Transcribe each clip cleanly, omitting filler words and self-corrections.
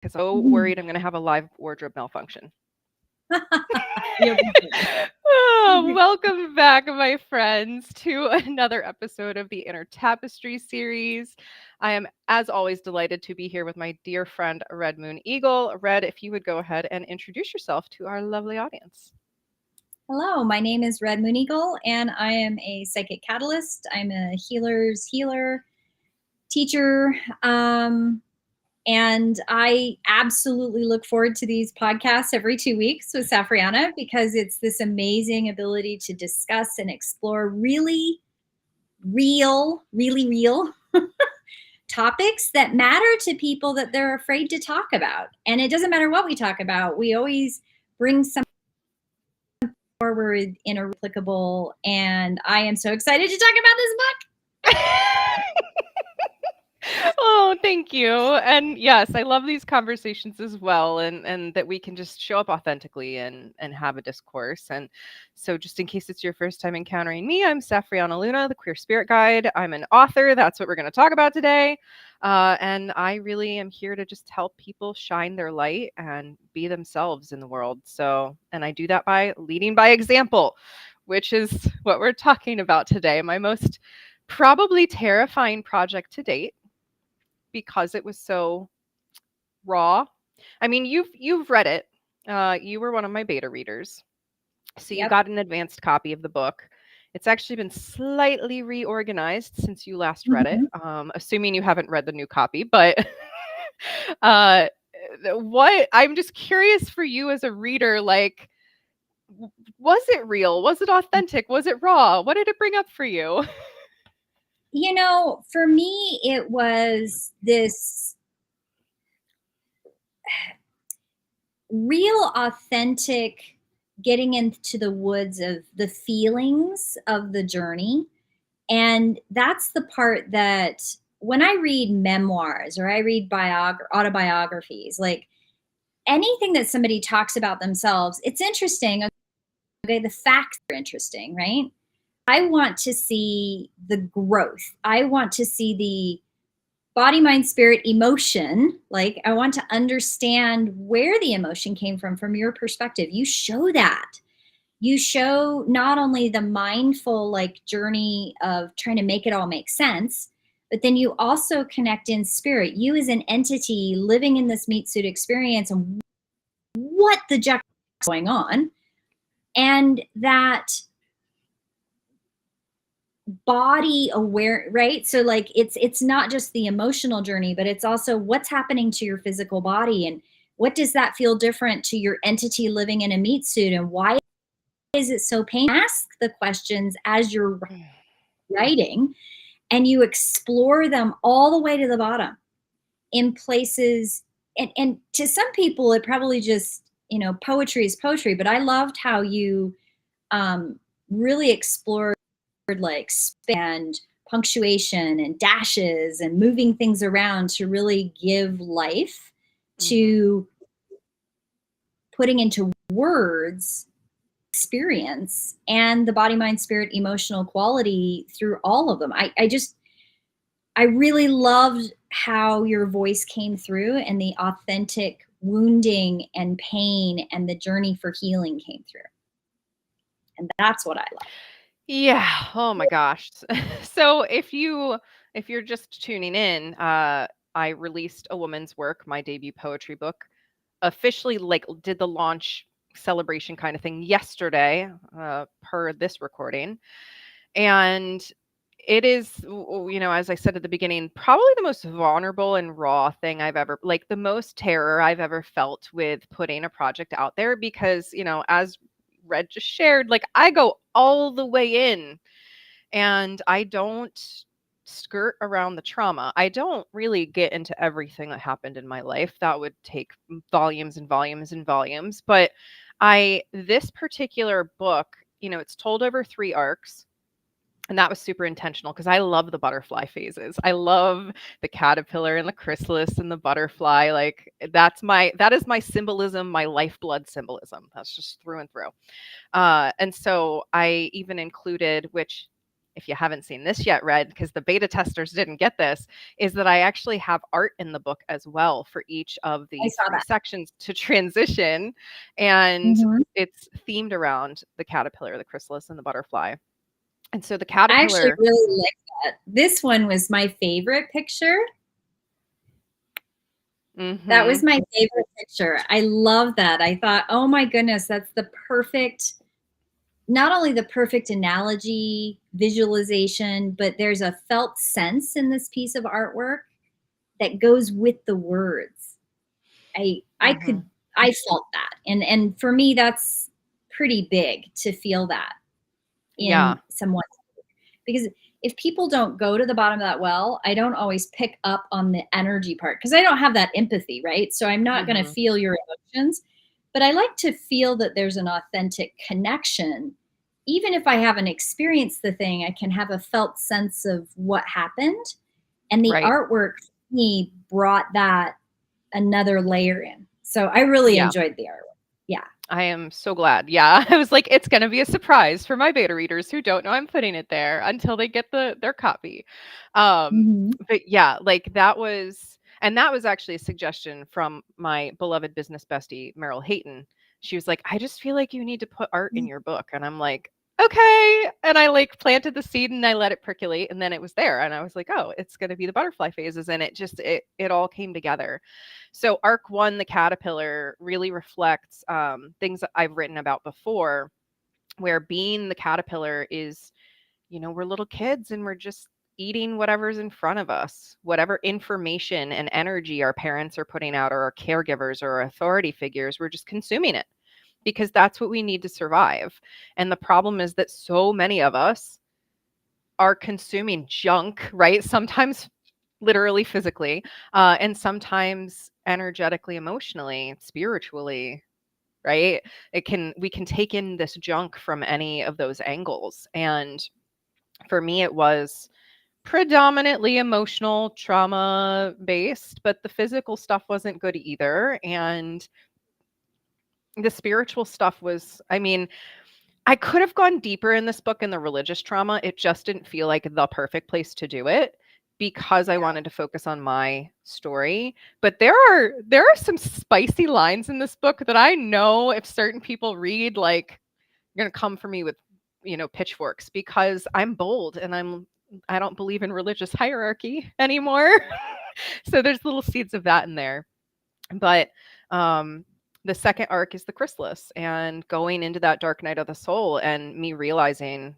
because I'm so worried I'm going to have a live wardrobe malfunction. You'll be fine. Oh, welcome back, my friends, to another episode of the Inner Tapestry Series. I am, as always, delighted to be here with my dear friend, Red MoonEagle. Red, if you would go ahead and introduce yourself to our lovely audience. Hello, my name is Red MoonEagle, and I am a psychic catalyst. I'm a healer's healer, teacher, and I absolutely look forward to these podcasts every 2 weeks with Safrianna because it's this amazing ability to discuss and explore really real topics that matter to people that they're afraid to talk about. And it doesn't matter what we talk about, we always bring some forward in a replicable, and I am so excited to talk about this book. Oh, thank you. And yes, I love these conversations as well, and that we can just show up authentically and have a discourse. And so just in case it's your first time encountering me, I'm Safrianna Luna, the Queer Spirit Guide. I'm an author. That's what we're going to talk about today. And I really am here to just help people shine their light and be themselves in the world. So, and I do that by leading by example, which is what we're talking about today. My most probably terrifying project to date, because it was so raw. I mean, you've read it. You were one of my beta readers, so you Yep. got an advanced copy of the book. It's actually been slightly reorganized since you last read it, assuming you haven't read the new copy. But uh, what I'm just curious for you as a reader, like, was it real? Was it authentic? Was it raw? What did it bring up for you? You know, for me, it was this real authentic getting into the woods of the feelings of the journey. And that's the part that when I read memoirs or I read autobiographies, like anything that somebody talks about themselves, it's interesting. Okay, the facts are interesting, right? I want to see the growth. I want to see the body, mind, spirit, emotion. Like, I want to understand where the emotion came from your perspective. You show that. You show not only the mindful, like, journey of trying to make it all make sense, but then you also connect in spirit. You as an entity living in this meat suit experience and what the jack is going on. And that body aware, right? So like it's not just the emotional journey, but it's also what's happening to your physical body, and what does that feel different to your entity living in a meat suit, and why is it so painful? Ask the questions as you're writing, and you explore them all the way to the bottom in places. And to some people it probably just, poetry is poetry, but I loved how you really explored like and punctuation and dashes and moving things around to really give life to putting into words experience and the body, mind, spirit, emotional quality through all of them. I really loved how your voice came through, and the authentic wounding and pain and the journey for healing came through. And that's what I love. Yeah. Oh my gosh. So if you're just tuning in, I released A Woman's Work, my debut poetry book, officially, like, did the launch celebration kind of thing yesterday, per this recording. And it is, as I said at the beginning, probably the most vulnerable and raw thing I've ever, like, the most terror I've ever felt with putting a project out there, because, as Red just shared, like, I go all the way in, and I don't skirt around the trauma. I don't really get into everything that happened in my life. That would take volumes and volumes and volumes. But this particular book, it's told over 3 arcs. And that was super intentional because I love the butterfly phases. I love the caterpillar and the chrysalis and the butterfly. Like, that is my symbolism, my lifeblood symbolism. That's just through and through. And so I even included, which, if you haven't seen this yet, Red, because the beta testers didn't get this, is that I actually have art in the book as well for each of I the saw 3 that. sections to transition. And Mhm. it's themed around the caterpillar, the chrysalis, and the butterfly. And so the I actually caterpillar. really like that. This one was my favorite picture. That was Mhm. my favorite picture. I love that. I thought, oh my goodness, that's the perfect, not only the perfect analogy, visualization, but there's a felt sense in this piece of artwork that goes with the words. I could, Mhm. I felt that. And for me, that's pretty big to feel that Yeah. in someone, because if people don't go to the bottom of that well, I don't always pick up on the energy part because I don't have that empathy, right? So I'm not going to Mhm. feel your emotions, but I like to feel that there's an authentic connection. Even if I haven't experienced the thing, I can have a felt sense of what happened. And the Right. artwork for me brought that another layer in. So I really Yeah. enjoyed the artwork. Yeah. I am so glad. Yeah. I was like, it's gonna be a surprise for my beta readers who don't know I'm putting it there until they get their copy. Mm-hmm. But yeah, like that was actually a suggestion from my beloved business bestie, Meryl Hayton. She was like, I just feel like you need to put art in your book. And I'm like, okay. And I like planted the seed and I let it percolate and then it was there. And I was like, oh, it's gonna be the butterfly phases. And it all came together. So arc one, the caterpillar, really reflects things that I've written about before, where being the caterpillar is, we're little kids and we're just eating whatever's in front of us, whatever information and energy our parents are putting out, or our caregivers or our authority figures, we're just consuming it because that's what we need to survive. And the problem is that so many of us are consuming junk, right? Sometimes literally physically, and sometimes energetically, emotionally, spiritually, right? We can take in this junk from any of those angles. And for me, it was predominantly emotional trauma based, but the physical stuff wasn't good either. And the spiritual stuff was, I mean, I could have gone deeper in this book in the religious trauma. It just didn't feel like the perfect place to do it because I Yeah. wanted to focus on my story. But there are some spicy lines in this book that I know if certain people read, like, you're gonna come for me with, pitchforks because I'm bold and I don't believe in religious hierarchy anymore. So there's little seeds of that in there. But um, the second arc is the chrysalis and going into that dark night of the soul, and me realizing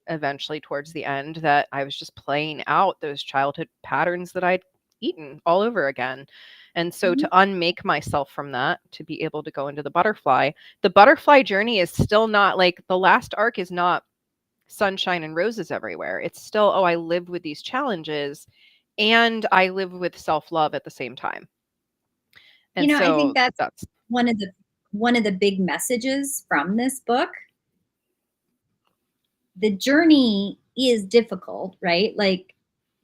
eventually towards the end that I was just playing out those childhood patterns that I'd eaten all over again. And so Mhm. to unmake myself from that, to be able to go into the butterfly journey is still not like the last arc is not sunshine and roses everywhere. It's still, oh, I live with these challenges and I live with self love at the same time. You And know, I think so that's that's one of the big messages from this book. The journey is difficult, right? Like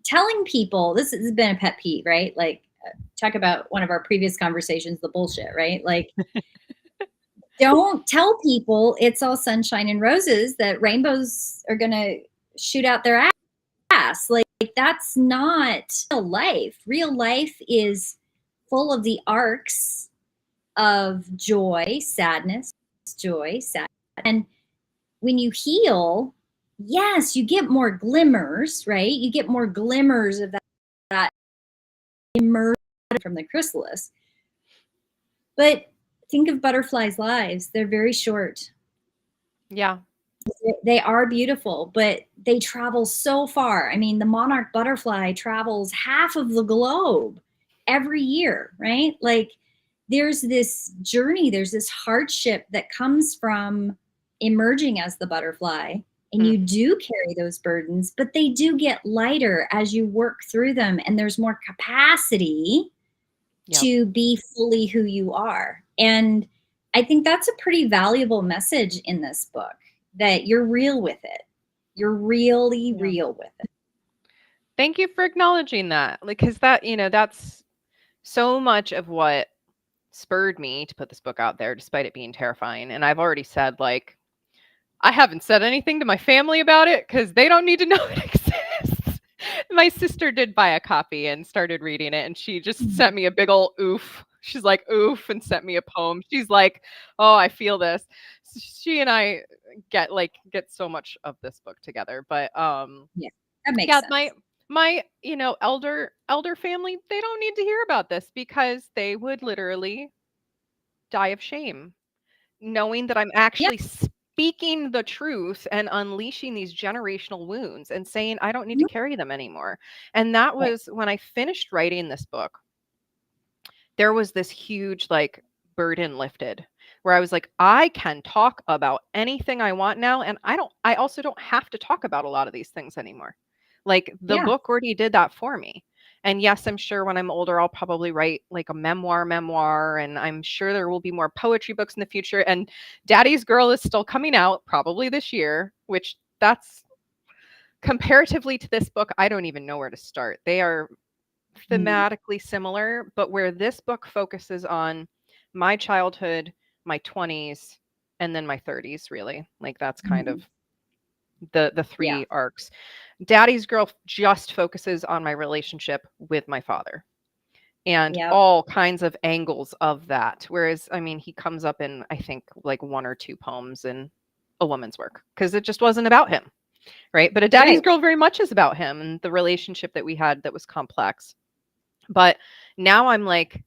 telling people, this has been a pet peeve, right? Like talk about one of our previous conversations, the bullshit, right? Like don't tell people it's all sunshine and roses, that rainbows are going to shoot out their ass. Like that's not real life. Real life is full of the arcs of joy, sadness, joy, sadness. And when you heal, yes, you get more glimmers, right? You get more glimmers of that emerge from the chrysalis. But think of butterflies' lives. They're very short. yeah. They are beautiful, but they travel so far. I mean, the monarch butterfly travels half of the globe every year, right? Like there's this journey, there's this hardship that comes from emerging as the butterfly. And Mm, you do carry those burdens, but they do get lighter as you work through them. And there's more capacity yep. to be fully who you are. And I think that's a pretty valuable message in this book, that you're real with it. You're really Yeah. real with it. Thank you for acknowledging that. Like, cause that, that's so much of what spurred me to put this book out there, despite it being terrifying. And I've already said, like, I haven't said anything to my family about it because they don't need to know it exists. My sister did buy a copy and started reading it, and she just Mm. sent me a big old oof. She's like, oof, and sent me a poem. She's like, oh, I feel this. She and I get so much of this book together. But Yeah, that makes yeah, my sense. my elder family, they don't need to hear about this because they would literally die of shame knowing that I'm Yeah, actually speaking the truth and unleashing these generational wounds and saying I don't need to mhm, carry them anymore. And that right. was when I finished writing this book, there was this huge like burden lifted where I was like, I can talk about anything I want now. And I also don't have to talk about a lot of these things anymore. Like the Yeah. book already did that for me. And yes, I'm sure when I'm older, I'll probably write like a memoir, and I'm sure there will be more poetry books in the future. And Daddy's Girl is still coming out probably this year, which that's comparatively to this book, I don't even know where to start. They are Mm, thematically similar, but where this book focuses on my childhood, my 20s, and then my 30s, really. Like that's kind mhm. of the Yeah. three arcs. Daddy's Girl just focuses on my relationship with my father and Yep. all kinds of angles of that. Whereas, I mean, he comes up in, I think, like one or two poems in A Woman's Work because it just wasn't about him, right? But A Daddy's Right. Girl very much is about him and the relationship that we had that was complex. But now I'm like,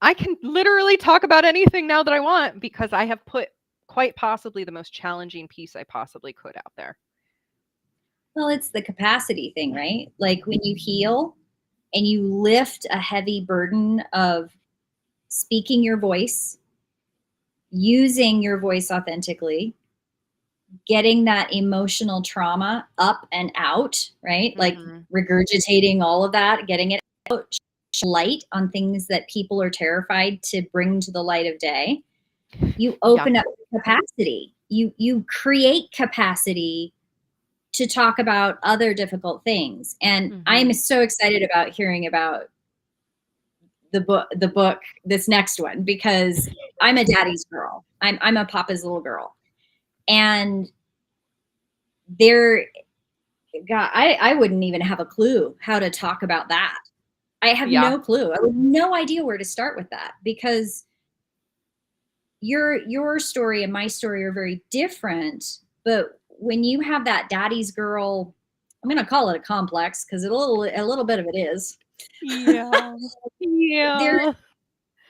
I can literally talk about anything now that I want because I have put quite possibly the most challenging piece I possibly could out there. Well, it's the capacity thing, right? Like when you heal and you lift a heavy burden of speaking your voice, using your voice authentically, getting that emotional trauma up and out, right? Like Mhm. regurgitating all of that, getting it out, light on things that people are terrified to bring to the light of day. You Yeah. open up capacity. You create capacity to talk about other difficult things. And I am Mhm. so excited about hearing about the book, this next one, because I'm a daddy's girl. I'm a papa's little girl. And there, God, I wouldn't even have a clue how to talk about that. I have Yeah. no clue. I have no idea where to start with that because your story and my story are very different. But when you have that daddy's girl, I'm going to call it a complex because a little bit of it is. Yeah. There Yeah.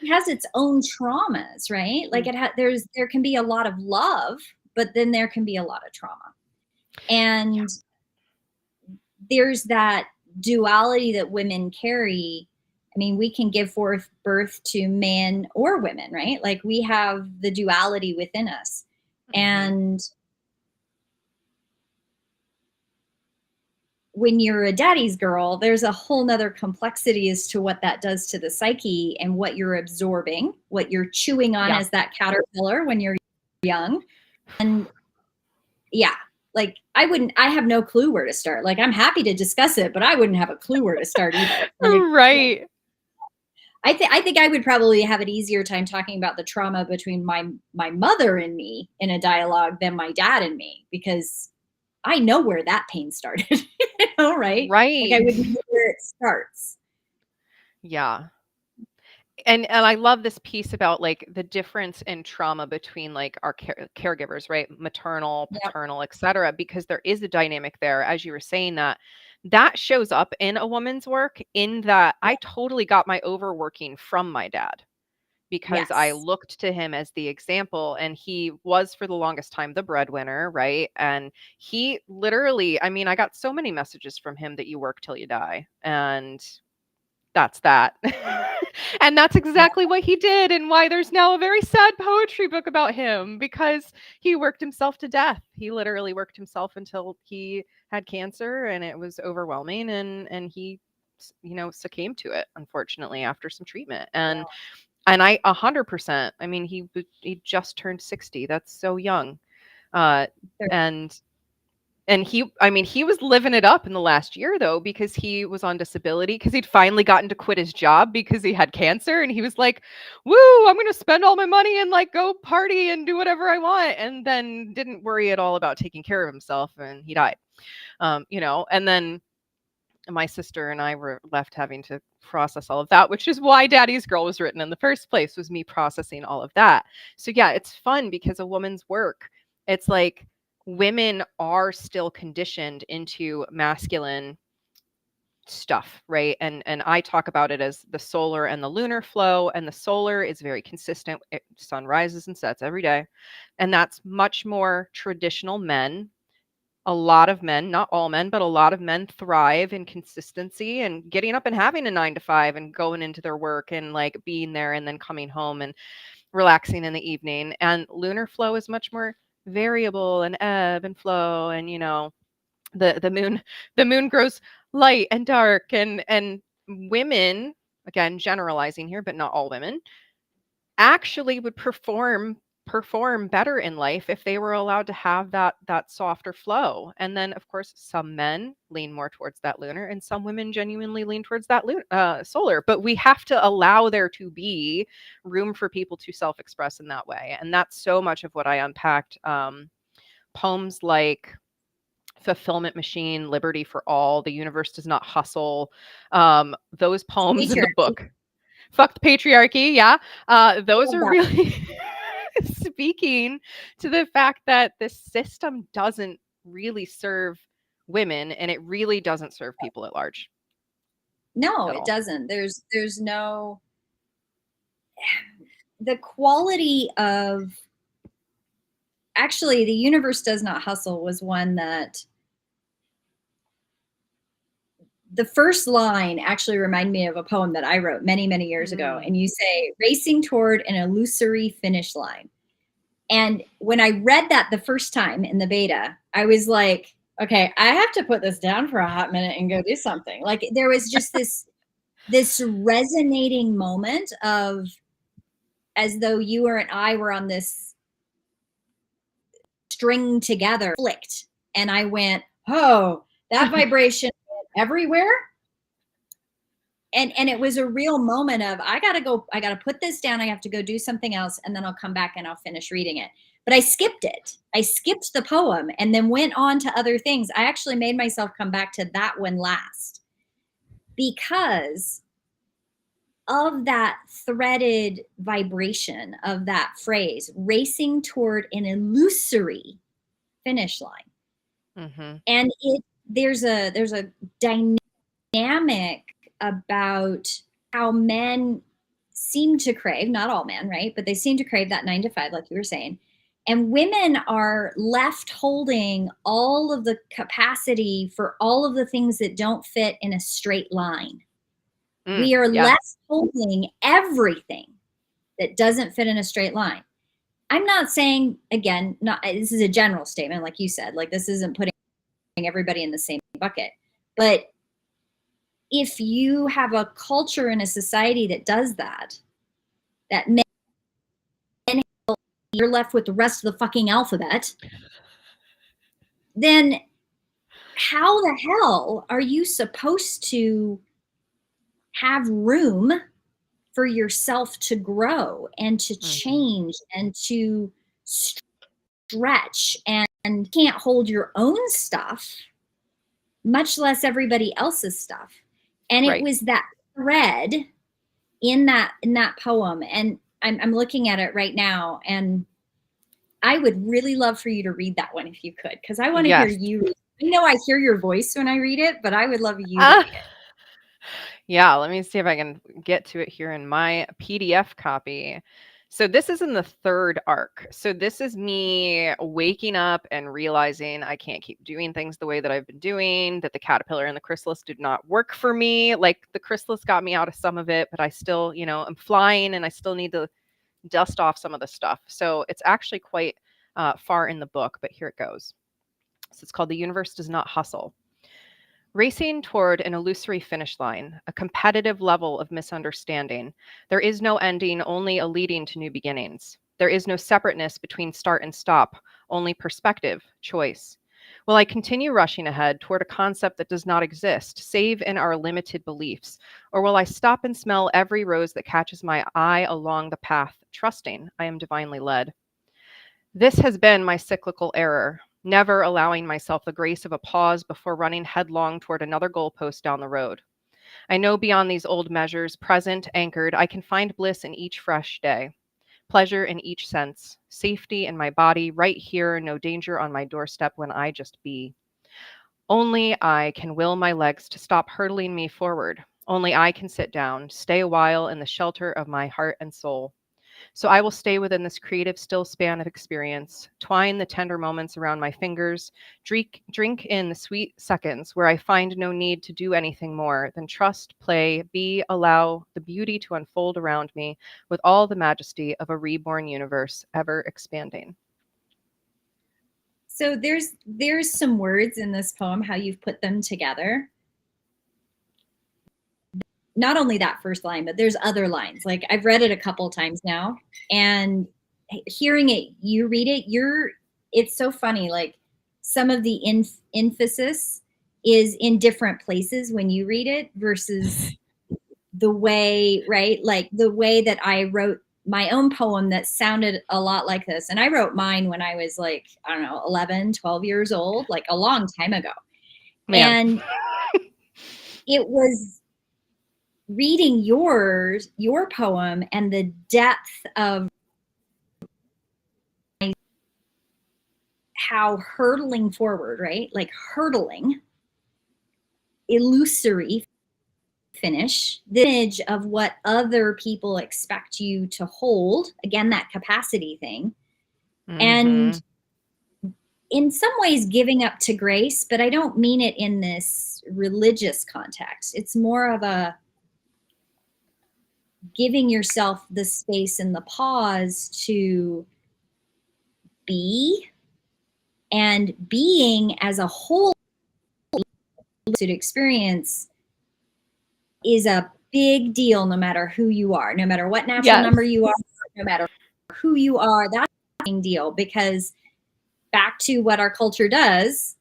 it has its own traumas, right? Like Mm. there can be a lot of love, but then there can be a lot of trauma. Yeah. And there's that duality that women carry. I mean, we can give forth birth to men or women, right? Like we have the duality within us. Mhm. And when you're a daddy's girl, there's a whole nother complexity as to what that does to the psyche and what you're absorbing, what you're chewing on Yeah. as that caterpillar when you're young. And yeah, like I have no clue where to start. Like I'm happy to discuss it, but I wouldn't have a clue where to start either. Like Right. I think I would probably have an easier time talking about the trauma between my mother and me in a dialogue than my dad and me because I know where that pain started. You know, right? Like I Right. would know where it starts. Yeah. And I love this piece about like the difference in trauma between like our caregivers, right? Maternal, Yep. paternal, etc. Because there is a dynamic there, as you were saying that shows up in a woman's work in that I totally got my overworking from my dad because I Yes. looked to him as the example and he was for the longest time the breadwinner, right? And he literally, I mean, I got so many messages from him that you work till you die. And that's that. And that's Yeah. exactly what he did and why there's now a very sad poetry book about him because he worked himself to death. He literally worked himself until he had cancer and it was overwhelming and he succumbed to it unfortunately after some treatment. And I 100%, I mean he just turned 60. That's so young. Uh There- and And he was living it up in the last year though, because he was on disability, because he'd finally gotten to quit his job because he had cancer. And he was like, woo, I'm going to spend all my money and like go party and do whatever I want. And then didn't worry at all about taking care of himself. And he died, and then my sister and I were left having to process all of that, which is why Daddy's Girl was written in the first place, was me processing all of that. So yeah, it's fun because a woman's work, it's like women are still conditioned into masculine stuff, right? And I talk about it as the solar and the lunar flow, and the solar is very consistent. Sun rises and sets every day, and that's much more traditional men. A lot of men, not all men, but a lot of men thrive in consistency and getting up and having a 9 to 5 and going into their work and like being there and then coming home and relaxing in the evening. And lunar flow is much more variable and ebb and flow. And the moon grows light and dark, and women, again generalizing here, but not all women, actually would perform better in life if they were allowed to have that softer flow. And then of course some men lean more towards that lunar, and some women genuinely lean towards that solar, but we have to allow there to be room for people to self-express in that way. And that's so much of what I unpacked. Poems like Fulfillment Machine, Liberty for All, The Universe Does Not Hustle, those poems in the Patriarchy. book. Fuck the patriarchy, yeah. Those Love are that. really speaking to the fact that the system doesn't really serve women, and it really doesn't serve people at large No, at it all. doesn't. There's no, the quality of, actually, The Universe Does Not Hustle was one that, the first line actually reminded me of a poem that I wrote many, many years ago. Mm. And you say, racing toward an illusory finish line. And when I read that the first time in the beta, I was like, okay, I have to put this down for a hot minute and go do something. Like there was just this resonating moment of, as though you or I were on this string together, flicked. And I went, oh, that vibration went everywhere. And it was a real moment of, I gotta put this down, I have to go do something else, and then I'll come back and I'll finish reading it. But I skipped it. I skipped the poem and then went on to other things. I actually made myself come back to that one last, because of that threaded vibration of that phrase, racing toward an illusory finish line. Mm-hmm. And there's a dynamic about how men seem to crave, not all men, right? But they seem to crave that 9 to 5, like you were saying. And women are left holding all of the capacity for all of the things that don't fit in a straight line. We are Yes. left holding everything that doesn't fit in a straight line. I'm not saying, again, this is a general statement, like you said, like this isn't putting everybody in the same bucket. But if you have a culture and a society that does that men, you're left with the rest of the fucking alphabet, then how the hell are you supposed to have room for yourself to grow and to change and to stretch, and can't hold your own stuff, much less everybody else's stuff? And it was that thread in that poem, and I'm looking at it right now, and I would really love for you to read that one if you could, because I want to hear Yes. you read. I know I hear your voice when I read it, but I would love you to read it. Yeah, let me see if I can get to it here in my PDF copy. So this is in the third arc. So this is me waking up and realizing I can't keep doing things the way that I've been doing, that the caterpillar and the chrysalis did not work for me. Like the chrysalis got me out of some of it, but I still, I'm flying and I still need to dust off some of the stuff. So it's actually quite far in the book, but here it goes. So it's called The Universe Does Not Hustle. Racing toward an illusory finish line, a competitive level of misunderstanding. There is no ending, only a leading to new beginnings. There is no separateness between start and stop, only perspective, choice. Will I continue rushing ahead toward a concept that does not exist, save in our limited beliefs? Or will I stop and smell every rose that catches my eye along the path, trusting I am divinely led? This has been my cyclical error, never allowing myself the grace of a pause before running headlong toward another goalpost down the road. I know beyond these old measures, present, anchored, I can find bliss in each fresh day, pleasure in each sense, safety in my body, right here, no danger on my doorstep when I just be. Only I can will my legs to stop hurtling me forward. Only I can sit down, stay a while in the shelter of my heart and soul. So I will stay within this creative still span of experience, twine the tender moments around my fingers, drink in the sweet seconds where I find no need to do anything more than trust, play, be, allow the beauty to unfold around me with all the majesty of a reborn universe ever expanding. So there's some words in this poem, how you've put them together. Not only that first line, but there's other lines. Like I've read it a couple times now, and hearing it, you read it, it's so funny. Like some of the emphasis is in different places when you read it versus the way, right? Like the way that I wrote my own poem that sounded a lot like this. And I wrote mine when I was like, I don't know, 11, 12 years old, like a long time ago. Man. And it was reading your poem and the depth of how hurtling forward, right? Like hurtling, illusory finish, the image of what other people expect you to hold. Again, that capacity thing. Mm-hmm. And in some ways giving up to grace, but I don't mean it in this religious context. It's more of a giving yourself the space and the pause to be, and being as a whole experience is a big deal no matter who you are, no matter what natural Yes. number you are, no matter who you are. That's a big deal, because back to what our culture does,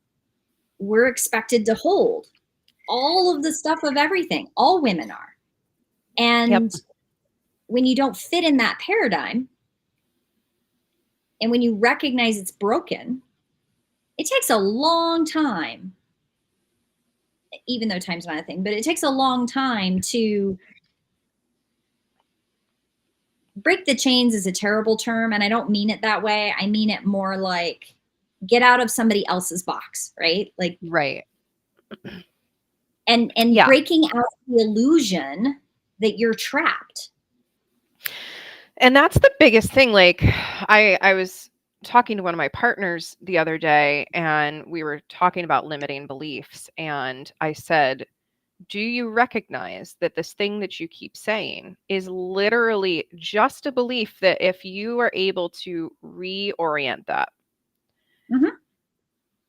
we're expected to hold all of the stuff of everything. All women are. Yep. And when you don't fit in that paradigm, and when you recognize it's broken, it takes a long time, even though time's not a thing, but it takes a long time to break the chains. Is a terrible term, and I don't mean it that way. I mean it more like get out of somebody else's box, right? Like, Right. and Yeah. breaking out the illusion that you're trapped. And that's the biggest thing. Like I was talking to one of my partners the other day, and we were talking about limiting beliefs, and I said, do you recognize that this thing that you keep saying is literally just a belief that if you are able to reorient that, Mm-hmm.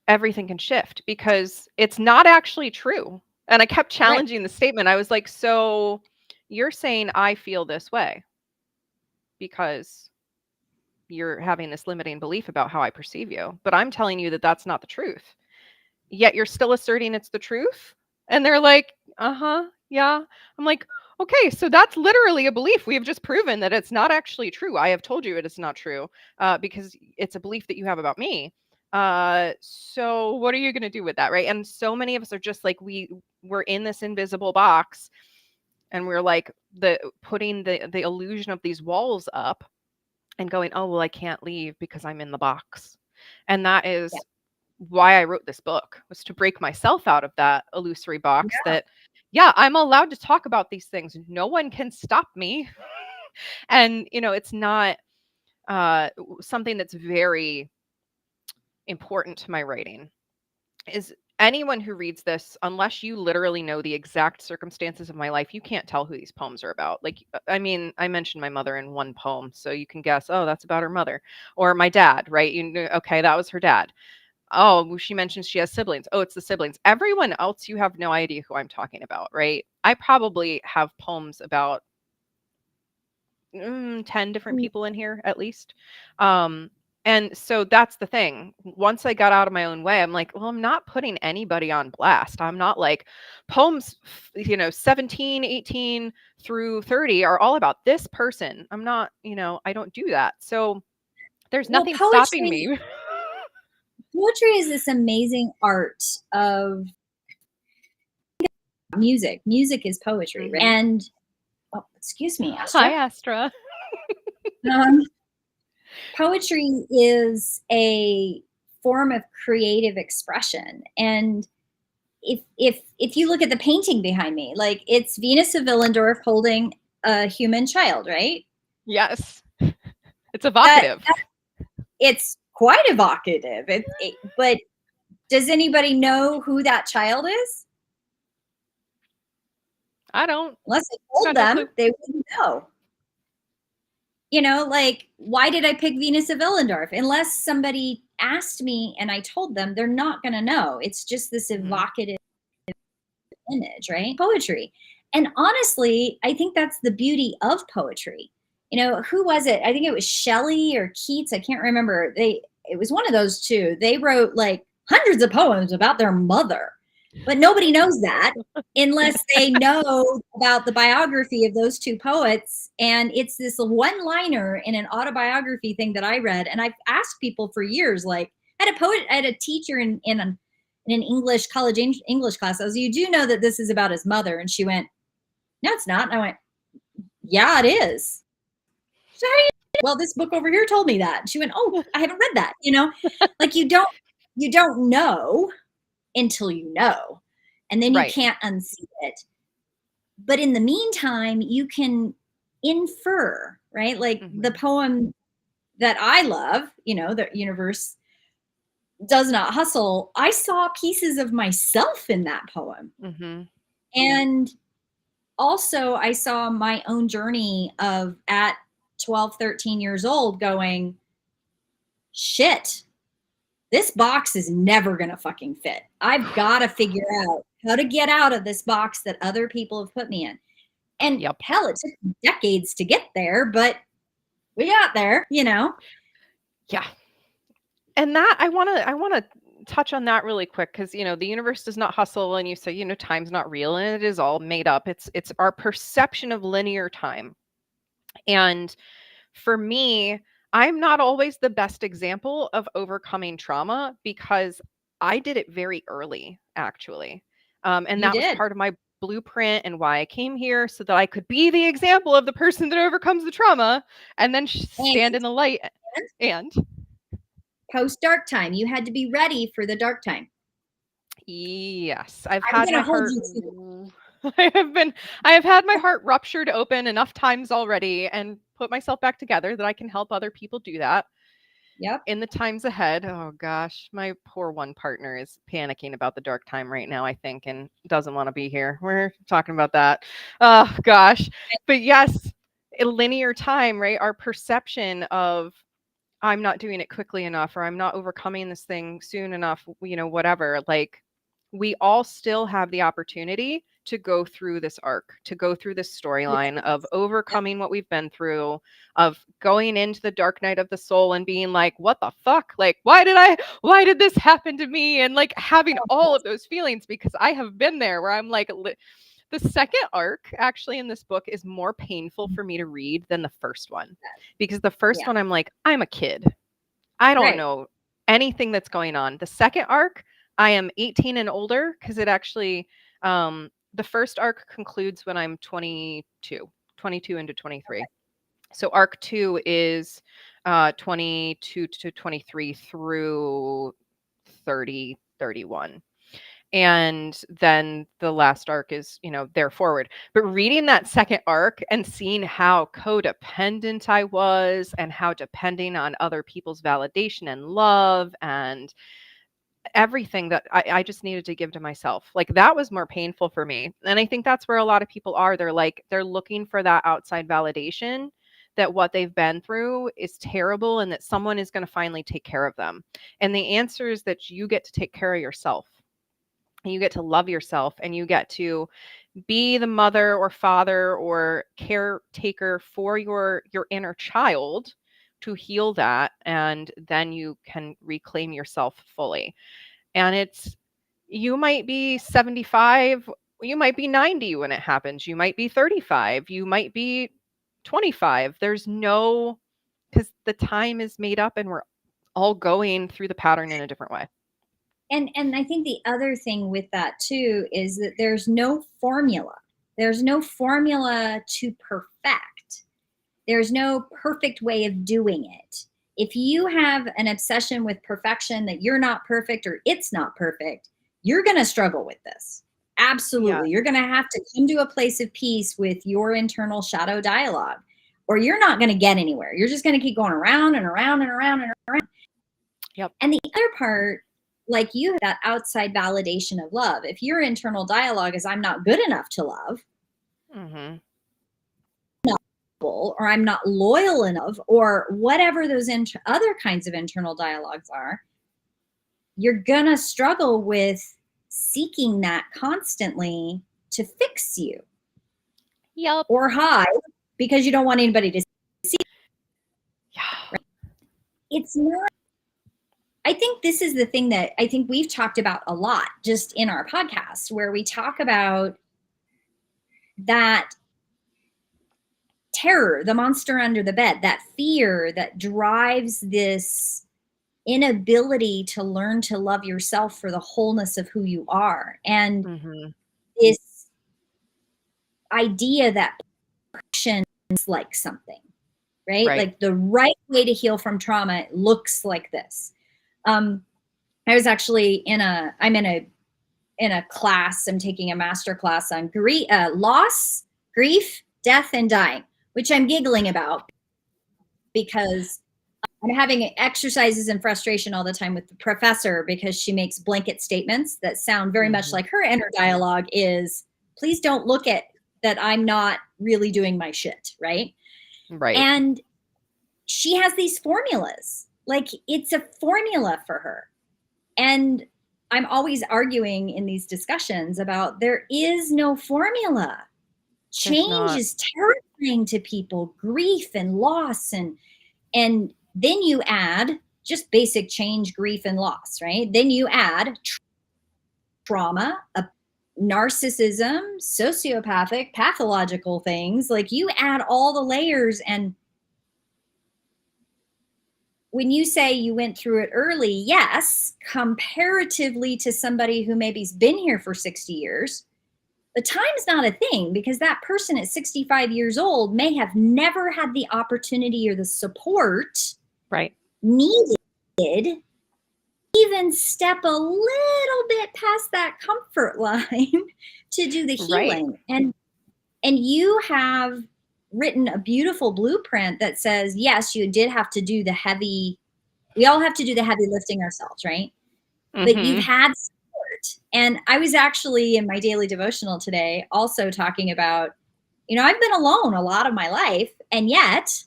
everything can shift, because it's not actually true. And I kept Right. challenging the statement. I was like, so you're saying I feel this way because you're having this limiting belief about how I perceive you, but I'm telling you that that's not the truth. Yet you're still asserting it's the truth. And they're like, uh-huh, yeah. I'm like, okay, so that's literally a belief. We have just proven that it's not actually true. I have told you it is not true, because it's a belief that you have about me. So what are you going to do with that, right? And so many of us are just like, we're in this invisible box, and we're like putting the illusion of these walls up and going, oh, well, I can't leave because I'm in the box. And that Yeah. is why I wrote this book, was to break myself out of that illusory box that, yeah, I'm allowed to talk about these things. No one can stop me. And, it's not something that's very important to my writing is anyone who reads this, unless you literally know the exact circumstances of my life, you can't tell who these poems are about. Like, I mean, I mentioned my mother in one poem, so you can guess, oh, that's about her mother, or my dad, right? Okay, that was her dad. Oh, she mentions she has siblings. Oh, it's the siblings. Everyone else, you have no idea who I'm talking about, right? I probably have poems about 10 different Mm. people in here at least. Um, And so that's the thing. Once I got out of my own way, I'm like, well, I'm not putting anybody on blast. I'm not like poems, 17, 18 through 30 are all about this person. I'm not, I don't do that. So there's Well, nothing stopping me. poetry is this amazing art of music. Music is poetry, right? Mhm. And oh, excuse me, Hi, Astra. Astra. Um, poetry is a form of creative expression, and if you look at the painting behind me, like it's Venus of Willendorf holding a human child, right? Yes. It's That, evocative. that it's quite evocative. But does anybody know who that child is? I don't. Unless I told Got no clue. them, they wouldn't know. Like, why did I pick Venus of Willendorf? Unless somebody asked me and I told them, they're not going to know. It's just this Mhm. evocative image, right? Poetry. And honestly, I think that's the beauty of poetry. Who was it? I think it was Shelley or Keats. I can't remember. It was one of those two. They wrote like hundreds of poems about their mother, but nobody knows that unless they know about the biography of those two poets. And it's this one liner in an autobiography thing that I read. And I've asked people for years, like, I had a teacher in an English college English class. I was, you do know that this is about his mother? And she went, no, it's not. And I went, yeah, it is. She said, how do you know? Well, this book over here told me that. And she went, oh, I haven't read that. Like you don't know until you know, and then you Right. can't unsee it. But in the meantime, you can infer, right? Like the Mhm. poem that I love, the universe does not hustle. I saw pieces of myself in that poem. Mhm. And also, I saw my own journey of at 12, 13 years old going, shit, this box is never going to fucking fit. I've got to figure out how to get out of this box that other people have put me in. And Yep. hell, it took decades to get there, but we got there. Yeah. And that I want to touch on that really quick because the universe does not hustle, and you say time's not real, and it is all made up. It's our perception of linear time. And for me, I'm not always the best example of overcoming trauma because I did it very early, actually. And You that was did. part of my blueprint and why I came here so that I could be the example of the person that overcomes the trauma and then And stand in the light. And post dark time, you had to be ready for the dark time. yes, I've I'm had going my to hold heart. you to it. I have had my heart ruptured open enough times already and put myself back together that I can help other people do that Yep. in the times ahead. Oh gosh, my poor one partner is panicking about the dark time right now, I think, and doesn't want to be here. We're talking about that. Oh gosh. But yes, a linear time, right? Our perception of I'm not doing it quickly enough or I'm not overcoming this thing soon enough, whatever. Like we all still have the opportunity to go through this arc, to go through this storyline of Yep. overcoming what we've been through, of going into the dark night of the soul and being like, what the fuck? Like, why did this happen to me? And like having all of those feelings because I have been there where I'm like, the second arc actually in this book is more painful for me to read than the first one because the first Yeah. one I'm like, I'm a kid. I don't Right. know anything that's going on. The second arc, I am 18 and older because it actually, the first arc concludes when I'm 22 into 23. So arc two is 22 to 23 through 30, 31. And then the last arc is there forward, but reading that second arc and seeing how codependent I was and how depending on other people's validation and love and everything that I just needed to give to myself, like that was more painful for me. And I think that's where a lot of people are. They're looking for that outside validation that what they've been through is terrible and that someone is going to finally take care of them. And the answer is that you get to take care of yourself, and you get to love yourself, and you get to be the mother or father or caretaker for your inner child to heal that, and then you can reclaim yourself fully. And you might be 75, you might be 90 when it happens, you might be 35, you might be 25. There's no, because the time is made up and we're all going through the pattern in a different way. And I think the other thing with that too is that there's no formula. There's no formula to perfect. There's no perfect way of doing it. If you have an obsession with perfection, that you're not perfect or it's not perfect, you're going to struggle with this. Absolutely. Yeah. You're going to have to come to a place of peace with your internal shadow dialogue, or you're not going to get anywhere. You're just going to keep going around and around and around and around. Yep. And the other part, like you have that outside validation of love. If your internal dialogue is, I'm not good enough to love, Mm-hmm. or I'm not loyal enough, or whatever those other kinds of internal dialogues are, you're going to struggle with seeking that constantly to fix you. Yep. Or hide because you don't want anybody to see. Yeah. Right? It's not. I think this is the thing that I think we've talked about a lot just in our podcast, where we talk about that terror, the monster under the bed, that fear that drives this inability to learn to love yourself for the wholeness of who you are. And Mm-hmm. this idea that perfection is like something, right? Like the right way to heal from trauma looks like this. I was actually I'm in a class. I'm taking a master class on loss, grief, death, and dying, which I'm giggling about because I'm having exercises and frustration all the time with the professor because she makes blanket statements that sound very much like her inner dialogue is, please don't look at that I'm not really doing my shit, right? Right. And she has these formulas. Like, it's a formula for her. And I'm always arguing in these discussions about there is no formula. Change is terrifying to people, grief and loss, and then you add just basic change, grief, and loss, right? Then you add trauma, narcissism, sociopathic, pathological things. Like, you add all the layers, and when you say you went through it early, yes, comparatively to somebody who maybe's been here for 60 years, the time's not a thing, because that person at 65 years old may have never had the opportunity or the support needed even step a little bit past that comfort line to do the healing. And you have written a beautiful blueprint that says, yes, you did have to do we all have to do the heavy lifting ourselves, right? But you've had support. And I was actually in my daily devotional today also talking about, I've been alone a lot of my life, and yet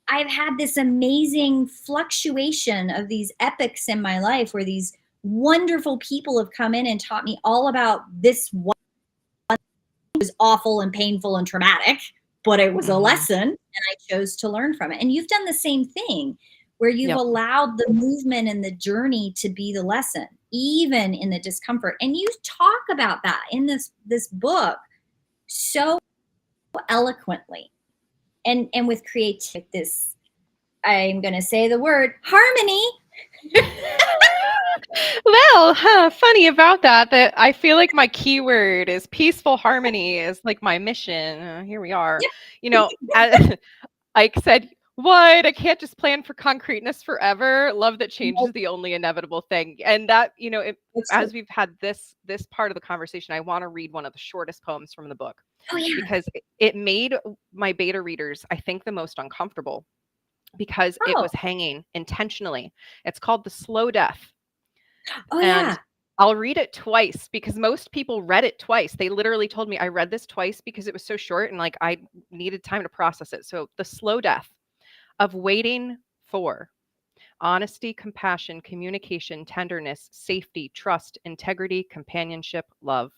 I've had this amazing fluctuation of these epics in my life where these wonderful people have come in and taught me all about this one. It was awful and painful and traumatic, but it was a lesson, and I chose to learn from it. And you've done the same thing, where you've allowed the movement and the journey to be the lesson, even in the discomfort. And you talk about that in this book so eloquently. And with creativity, this, I'm going to say the word, harmony. Well, funny about that I feel like my keyword is peaceful harmony is like my mission. Here we are. Ike said, what? I can't just plan for concreteness forever. Love that change is the only inevitable thing. And that, as we've had this part of the conversation, I want to read one of the shortest poems from the book. Oh, yeah. Because it made my beta readers, I think, the most uncomfortable, because it was hanging intentionally. It's called The Slow Death. Oh, and yeah. I'll read it twice, because most people read it twice. They literally told me, I read this twice because it was so short and like I needed time to process it. So the slow death of waiting for honesty, compassion, communication, tenderness, safety, trust, integrity, companionship, love.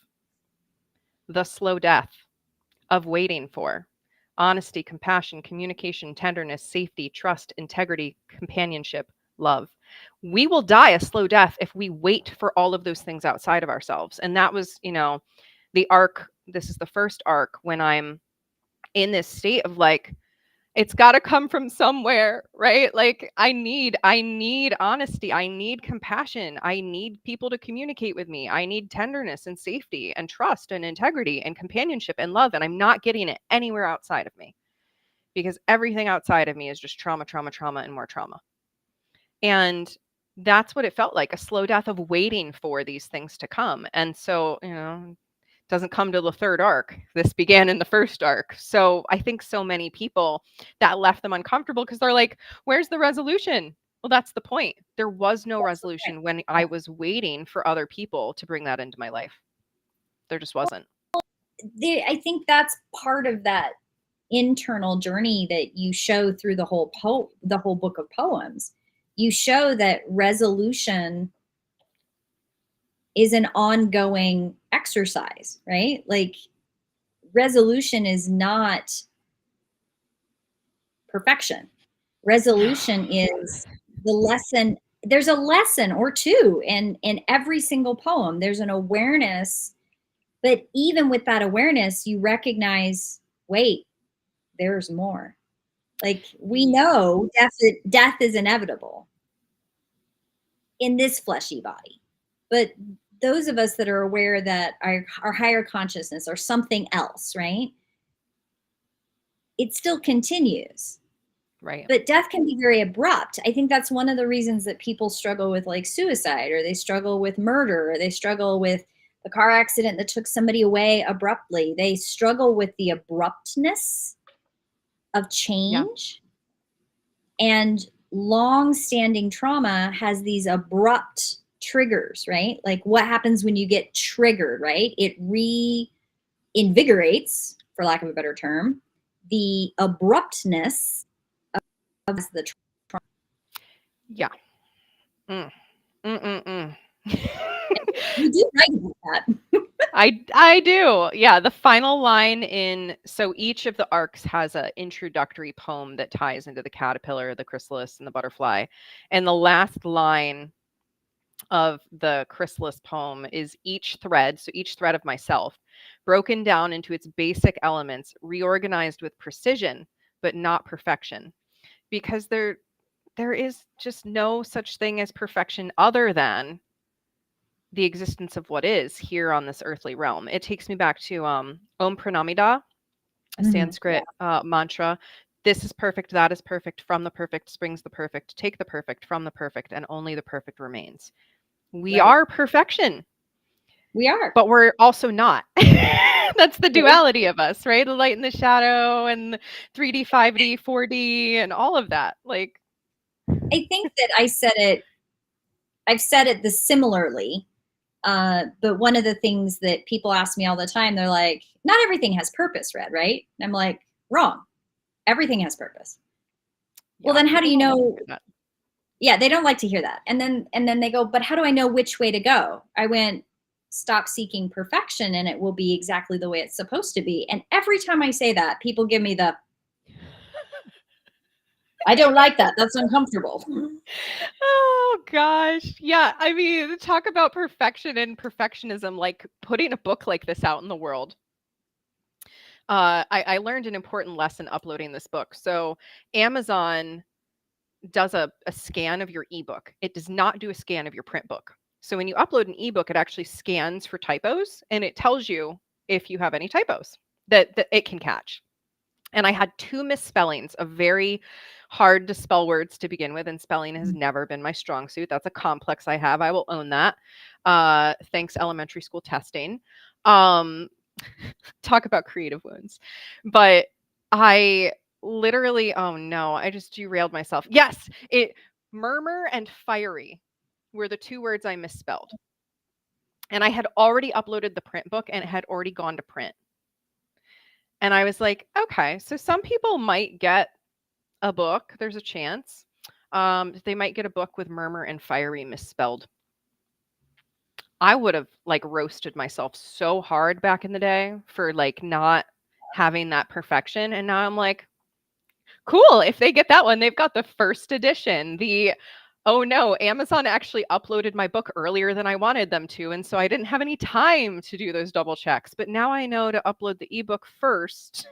The slow death of waiting for honesty, compassion, communication, tenderness, safety, trust, integrity, companionship, love. We will die a slow death if we wait for all of those things outside of ourselves. And that was, the arc. This is the first arc when I'm in this state of like, it's got to come from somewhere, right? Like I need honesty, I need compassion, I need people to communicate with me, I need tenderness and safety and trust and integrity and companionship and love, and I'm not getting it anywhere outside of me because everything outside of me is just trauma, trauma, trauma, and more trauma. And that's what it felt like, a slow death of waiting for these things to come. And so, doesn't come to the third arc. This began in the first arc. So I think so many people, that left them uncomfortable because they're like, where's the resolution? Well, that's the point. There was no That's right. resolution when I was waiting for other people to bring that into my life. There just wasn't. I think that's part of that internal journey that you show through the whole book of poems. You show that resolution is an ongoing exercise, right? Like resolution is not perfection. Resolution is the lesson. There's a lesson or two in every single poem. There's an awareness, but even with that awareness, you recognize, wait, there's more. Like we know death is inevitable in this fleshy body. But those of us that are aware that our higher consciousness or something else, right? It still continues. Right. But death can be very abrupt. I think that's one of the reasons that people struggle with like suicide, or they struggle with murder, or they struggle with a car accident that took somebody away abruptly. They struggle with the abruptness of Yeah. change. And long-standing trauma has these abrupt triggers, right? Like what happens when you get triggered, right? It reinvigorates, for lack of a better term, the abruptness of the trauma. Yeah. Mm. Mm-mm-mm. You do write about that. I do. Yeah, the final line in, so each of the arcs has an introductory poem that ties into the caterpillar, the chrysalis, and the butterfly. And the last line of the chrysalis poem is each thread, so each thread of myself, broken down into its basic elements, reorganized with precision, but not perfection. Because there is just no such thing as perfection other than the existence of what is here on this earthly realm. It takes me back to Om Pranamida, a Sanskrit mantra. This is perfect, that is perfect, from the perfect springs the perfect, take the perfect from the perfect, and only the perfect remains. We Right. are perfection, We are. but we're also not. That's the duality of us, right? The light and the shadow, and 3D, 5D, 4D, and all of that. Like, I think that I've said it this similarly. But one of the things that people ask me all the time, they're like, not everything has purpose, Red, right? And I'm like, wrong. Everything has purpose. Well, yeah, then how do you people don't like to know? hear that. Yeah, they don't like to hear that. And then they go, but how do I know which way to go? I went, stop seeking perfection and it will be exactly the way it's supposed to be. And every time I say that, people give me the, I don't like that. That's uncomfortable. Oh gosh. Yeah, I mean, talk about perfection and perfectionism, like putting a book like this out in the world. I learned an important lesson uploading this book. So Amazon does a scan of your ebook. It does not do a scan of your print book. So when you upload an ebook, it actually scans for typos and it tells you if you have any typos that it can catch. And I had two misspellings of very hard to spell words to begin with, and spelling has never been my strong suit. That's a complex I have. I will own that. Thanks, elementary school testing. Um, talk about creative wounds. But I literally, oh no, I just derailed myself. Yes, murmur and fiery were the two words I misspelled. And I had already uploaded the print book and it had already gone to print. And I was like, okay, so some people might get a book. There's a chance. They might get a book with murmur and fiery misspelled. I would have like roasted myself so hard back in the day for like not having that perfection. And now I'm like, cool, if they get that one, they've got the first edition. Oh no, Amazon actually uploaded my book earlier than I wanted them to, and so I didn't have any time to do those double checks. But now I know to upload the ebook first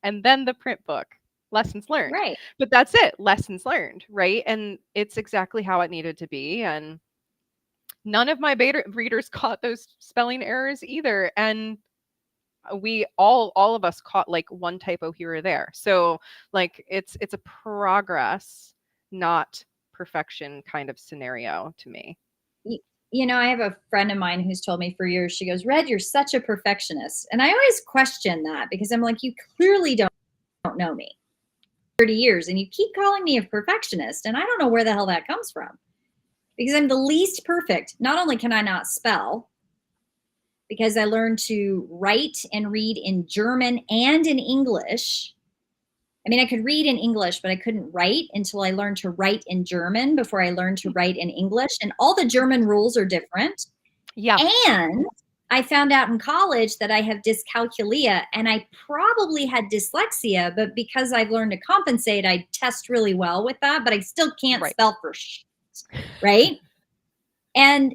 and then the print book. Lessons learned. Right. But that's it, lessons learned, right? And it's exactly how it needed to be. And none of my beta readers caught those spelling errors either. And we all of us caught like one typo here or there. So like it's a progress, not perfection kind of scenario to me. You know, I have a friend of mine who's told me for years, she goes, Red, you're such a perfectionist. And I always question that because I'm like, you clearly don't know me 30 years and you keep calling me a perfectionist. And I don't know where the hell that comes from because I'm the least perfect. Not only can I not spell, because I learned to write and read in German and in English. I mean, I could read in English, but I couldn't write until I learned to write in German before I learned to write in English. And all the German rules are different. Yeah. And I found out in college that I have dyscalculia and I probably had dyslexia, but because I've learned to compensate, I test really well with that, but I still can't spell for shit, right? And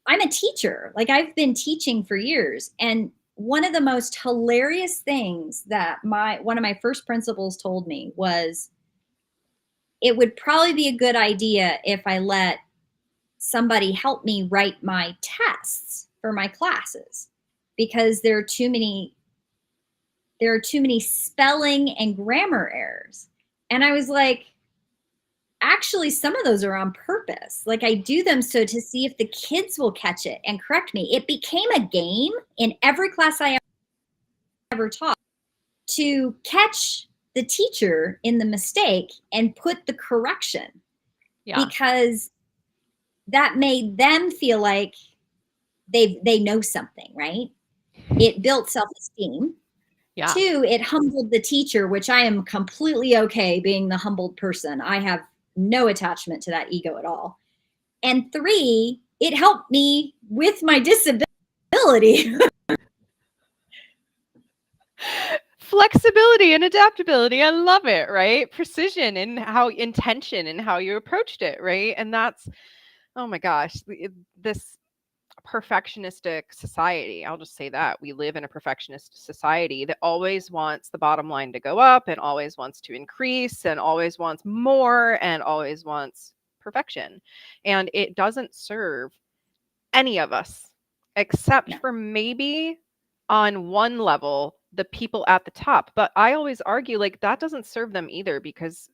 I'm a teacher. Like I've been teaching for years. And one of the most hilarious things that one of my first principals told me was it would probably be a good idea if I let somebody help me write my tests for my classes because there are too many spelling and grammar errors. And I was like, actually, some of those are on purpose. Like I do them so to see if the kids will catch it and correct me. It became a game in every class I ever taught to catch the teacher in the mistake and put the correction. Yeah. Because that made them feel like they know something, right? It built self-esteem. Yeah. 2, it humbled the teacher, which I am completely okay being the humbled person. I have no attachment to that ego at all. And 3, it helped me with my disability. Flexibility and adaptability. I love it, right? Precision and intention and how you approached it, right? And that's, oh my gosh, this perfectionistic society. I'll just say that we live in a perfectionist society that always wants the bottom line to go up and always wants to increase and always wants more and always wants perfection. And it doesn't serve any of us except for maybe on one level, the people at the top. But I always argue like that doesn't serve them either because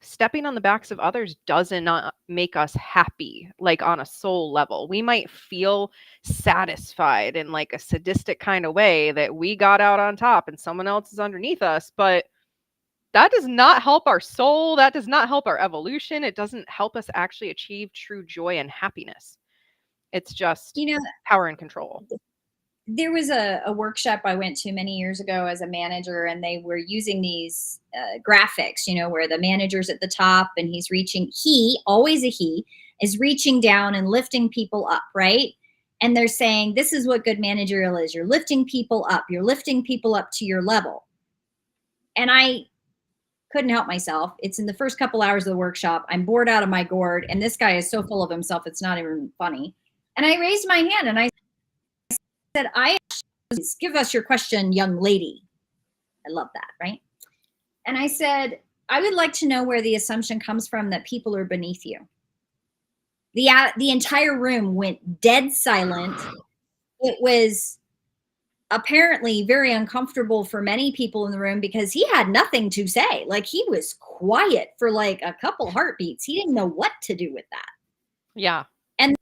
stepping on the backs of others doesn't make us happy, like on a soul level. We might feel satisfied in like a sadistic kind of way that we got out on top and someone else is underneath us, but that does not help our soul. That does not help our evolution. It doesn't help us actually achieve true joy and happiness. It's just, power and control. There was a workshop I went to many years ago as a manager, and they were using these graphics, where the manager's at the top and always a he, is reaching down and lifting people up, right? And they're saying, this is what good managerial is. You're lifting people up. You're lifting people up to your level. And I couldn't help myself. It's in the first couple hours of the workshop. I'm bored out of my gourd, and this guy is so full of himself, it's not even funny. And I raised my hand and I said, give us your question, young lady. I love that, right? And I said, I would like to know where the assumption comes from that people are beneath you. The entire room went dead silent. It was apparently very uncomfortable for many people in the room because he had nothing to say. Like he was quiet for like a couple heartbeats. He didn't know what to do with that. Yeah. And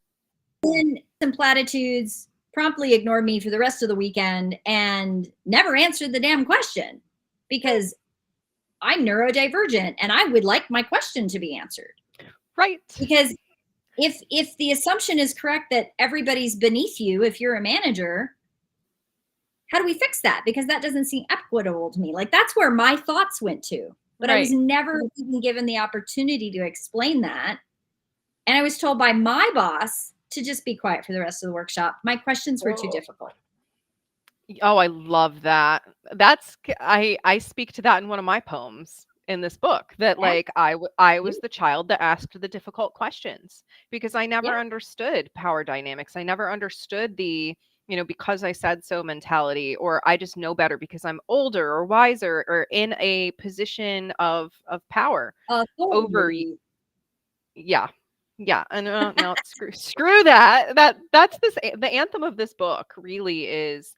then some platitudes, promptly ignored me for the rest of the weekend and never answered the damn question because I'm neurodivergent and I would like my question to be answered. Right. Because if the assumption is correct that everybody's beneath you, if you're a manager, how do we fix that? Because that doesn't seem equitable to me. Like that's where my thoughts went to, but I was never even given the opportunity to explain that. And I was told by my boss to just be quiet for the rest of the workshop. My questions were too difficult. Oh, I love that. I speak to that in one of my poems in this book, that Yeah, like I was you, the child that asked the difficult questions because I yeah. never understood power dynamics. I never understood the, because I said so mentality, or I just know better because I'm older or wiser or in a position of power over. Authority. Yeah. Yeah, and no, screw that. That's the anthem of this book really is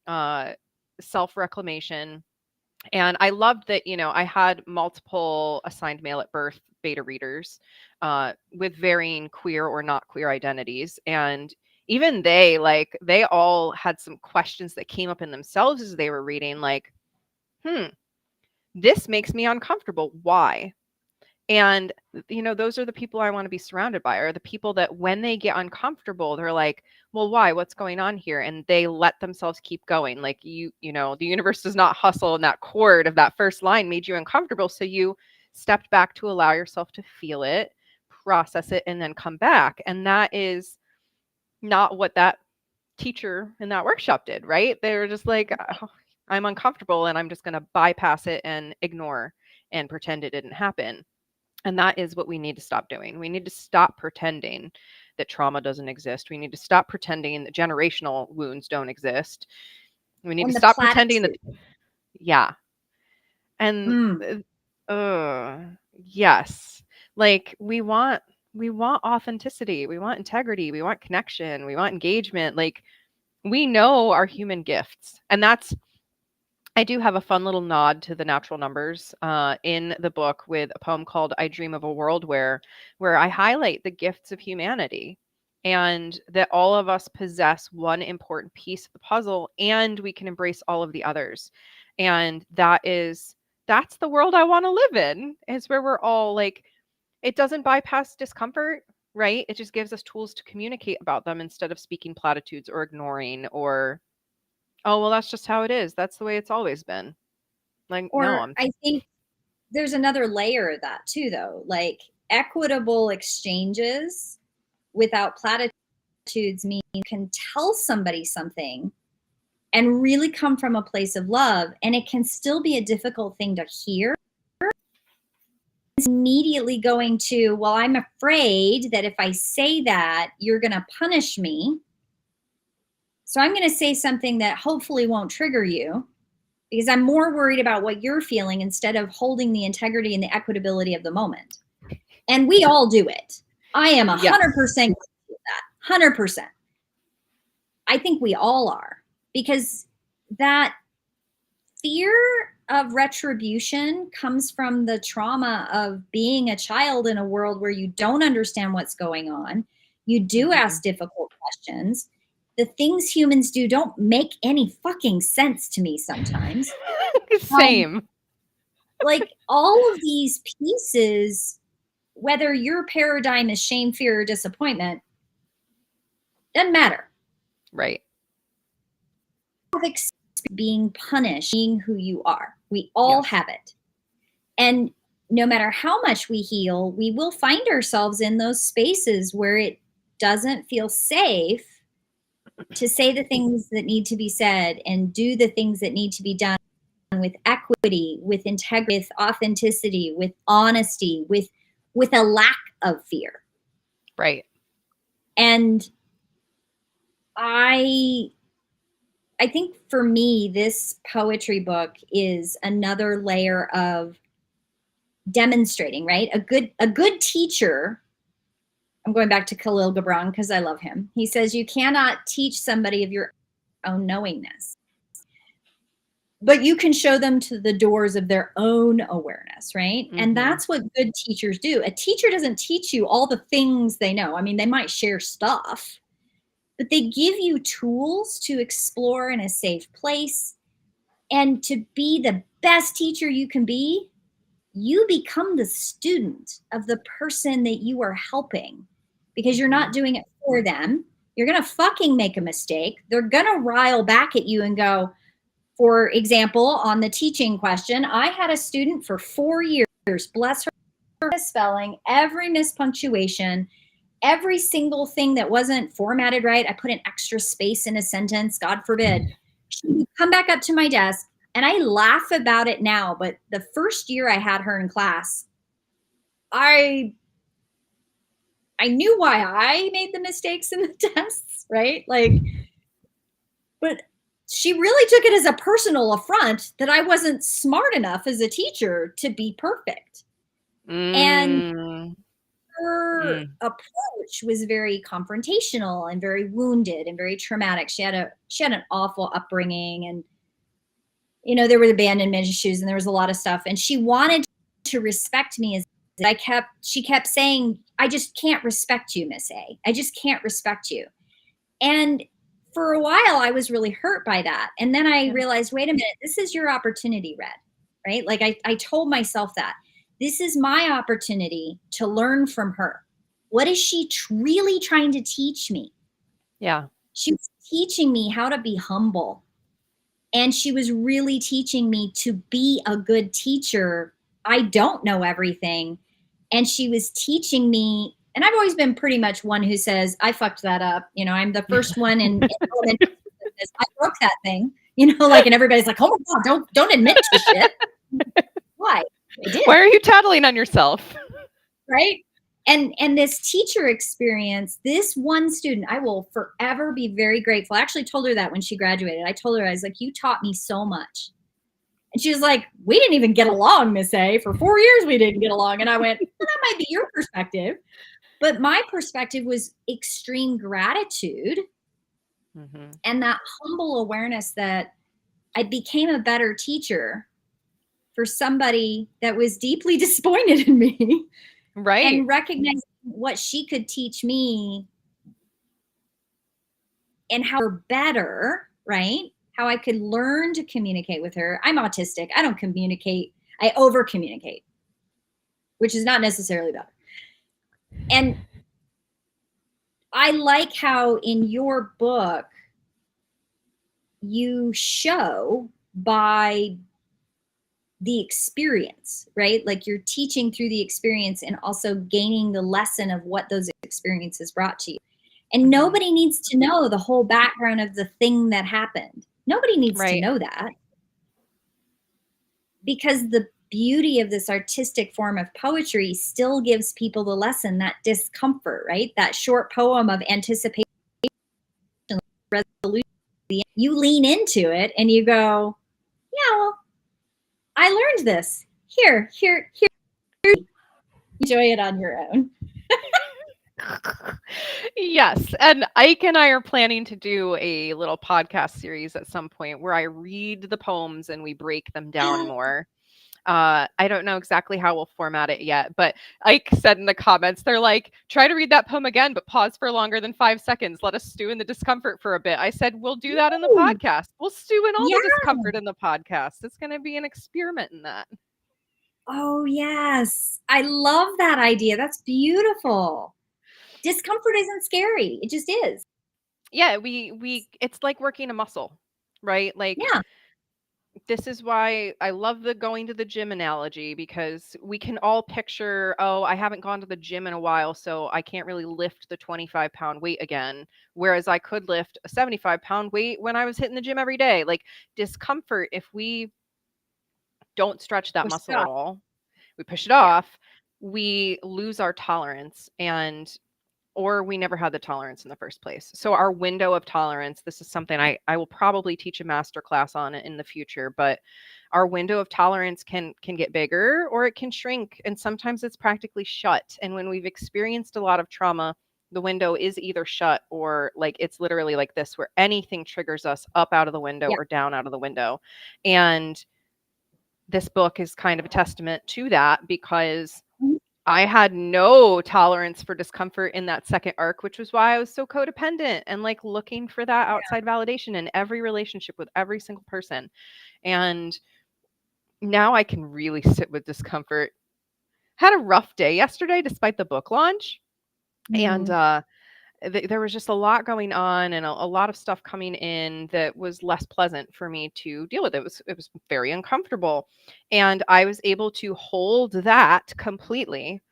uh self-reclamation. And I loved that, I had multiple assigned male at birth beta readers with varying queer or not queer identities. And even they all had some questions that came up in themselves as they were reading, like, hmm, this makes me uncomfortable. Why? And, those are the people I want to be surrounded by, are the people that when they get uncomfortable, they're like, well, why? What's going on here? And they let themselves keep going. Like the universe does not hustle, and that chord of that first line made you uncomfortable. So you stepped back to allow yourself to feel it, process it, and then come back. And that is not what that teacher in that workshop did, right? They were just like, "Oh, I'm uncomfortable and I'm just going to bypass it and ignore and pretend it didn't happen." And that is what we need to stop doing. We need to stop pretending that trauma doesn't exist. We need to stop pretending that generational wounds don't exist. We need to And the stop pretending that, platitude. yeah. And Mm. yes, like we want authenticity, we want integrity, we want connection, we want engagement. Like we know our human gifts, and that's I do have a fun little nod to the natural numbers in the book with a poem called "I Dream of a World where I highlight the gifts of humanity and that all of us possess one important piece of the puzzle and we can embrace all of the others. And that's the world I want to live in, is where we're all like, it doesn't bypass discomfort, right? It just gives us tools to communicate about them instead of speaking platitudes or ignoring or, oh, well, that's just how it is. That's the way it's always been. Like, no, Or I think there's another layer of that too, though. Like equitable exchanges without platitudes mean you can tell somebody something and really come from a place of love, and it can still be a difficult thing to hear. It's immediately going to, well, I'm afraid that if I say that, you're going to punish me. So I'm going to say something that hopefully won't trigger you because I'm more worried about what you're feeling instead of holding the integrity and the equitability of the moment. And we all do it. I am 100% yes, guilty of that. 100%. I think we all are, because that fear of retribution comes from the trauma of being a child in a world where you don't understand what's going on. You do mhm. ask difficult questions. The things humans do don't make any fucking sense to me sometimes. Um, Same, like all of these pieces, whether your paradigm is shame, fear, or disappointment, doesn't matter. right. Being punished, being who you are. We all Yes, have it. And no matter how much we heal, we will find ourselves in those spaces where it doesn't feel safe to say the things that need to be said and do the things that need to be done with equity, with integrity, with authenticity, with honesty, with a lack of fear. right. And I I think for me, this poetry book is another layer of demonstrating, right? A good teacher, I'm going back to Khalil Gibran because I love him. He says you cannot teach somebody of your own knowingness, but you can show them to the doors of their own awareness, right? And Mhm. that's what good teachers do. A teacher doesn't teach you all the things they know. I mean, they might share stuff, but they give you tools to explore in a safe place. And to be the best teacher you can be, you become the student of the person that you are helping, because you're not Mhm. doing it for them. You're going to fucking make a mistake. They're going to rile back at you and go, for example, on the teaching question, I had a student for 4 years, bless her, misspelling, every mispunctuation, every single thing that wasn't formatted right. I put an extra space in a sentence, God forbid. she would come back up to my desk, and I laugh about it now, but the first year I had her in class, I knew why I made the mistakes in the tests, right? Like, but she really took it as a personal affront that I wasn't smart enough as a teacher to be perfect. And Mm, her mm, approach was very confrontational and very wounded and very traumatic. She had an awful upbringing, and there were abandonment issues, and there was a lot of stuff, and she wanted to respect me. As she kept saying, I just can't respect you, Miss A. I just can't respect you. And for a while I was really hurt by that, and then I yeah, realized, wait a minute, this is your opportunity, Red. Right? Like, I told myself that this is my opportunity to learn from her. What is she really trying to teach me? yeah, She was teaching me how to be humble, and she was really teaching me to be a good teacher. I don't know everything, and she was teaching me, and I've always been pretty much one who says, I fucked that up. I'm the first one in elementary school that says, I broke that thing. Like, and everybody's like, oh my God, don't admit to shit. Why? I did. why are you tattling on yourself? Right? And this teacher experience, this one student, I will forever be very grateful. I actually told her that when she graduated. I told her, I was like, you taught me so much. And she was like, we didn't even get along, Miss A. For 4 years, we didn't get along. And I went, well, that might be your perspective. But my perspective was extreme gratitude Mm-hmm. and that humble awareness that I became a better teacher for somebody that was deeply disappointed in me, Right. and recognizing what she could teach me and how better, right? How I could learn to communicate with her. I'm autistic. I don't communicate. I over communicate, which is not necessarily better. And I like how in your book you show by the experience, right? Like, you're teaching through the experience and also gaining the lesson of what those experiences brought to you. And Mm-hmm. nobody needs to know the whole background of the thing that happened. Nobody needs to Right. know that, because the beauty of this artistic form of poetry still gives people the lesson, that discomfort, right? That short poem of anticipation, resolution. You lean into it and you go, yeah, well, I learned this. Here. Enjoy it on your own. Yes, and Ike and I are planning to do a little podcast series at some point where I read the poems and we break them down more. I don't know exactly how we'll format it yet, but Ike said in the comments, they're like, try to read that poem again, but pause for longer than 5 seconds. Let us stew in the discomfort for a bit. I said, we'll do that in the Ooh, podcast. We'll stew in all yeah. the discomfort in the podcast. It's going to be an experiment in that. Oh, yes. I love that idea. That's beautiful. Discomfort isn't scary. It just is. Yeah, we it's like working a muscle, right? Like, Yeah. this is why I love the going to the gym analogy, because we can all picture, oh, I haven't gone to the gym in a while, so I can't really lift the 25-pound weight again. Whereas I could lift a 75-pound weight when I was hitting the gym every day. Like, discomfort, if we don't stretch that Push it muscle at off. all, we push it Yeah. off, we lose our tolerance, and or we never had the tolerance in the first place. So our window of tolerance, this is something I will probably teach a master class on in the future, but our window of tolerance can get bigger or it can shrink, and sometimes it's practically shut. And when we've experienced a lot of trauma, the window is either shut or like it's literally like this, where anything triggers us up out of the window Yeah. or down out of the window. And this book is kind of a testament to that, because Mhm. I had no tolerance for discomfort in that second arc, which was why I was so codependent and like looking for that outside validation in every relationship with every single person. And now I can really sit with discomfort. Had a rough day yesterday despite the book launch. And Mm. there was just a lot going on and a lot of stuff coming in that was less pleasant for me to deal with. It was very uncomfortable. And I was able to hold that completely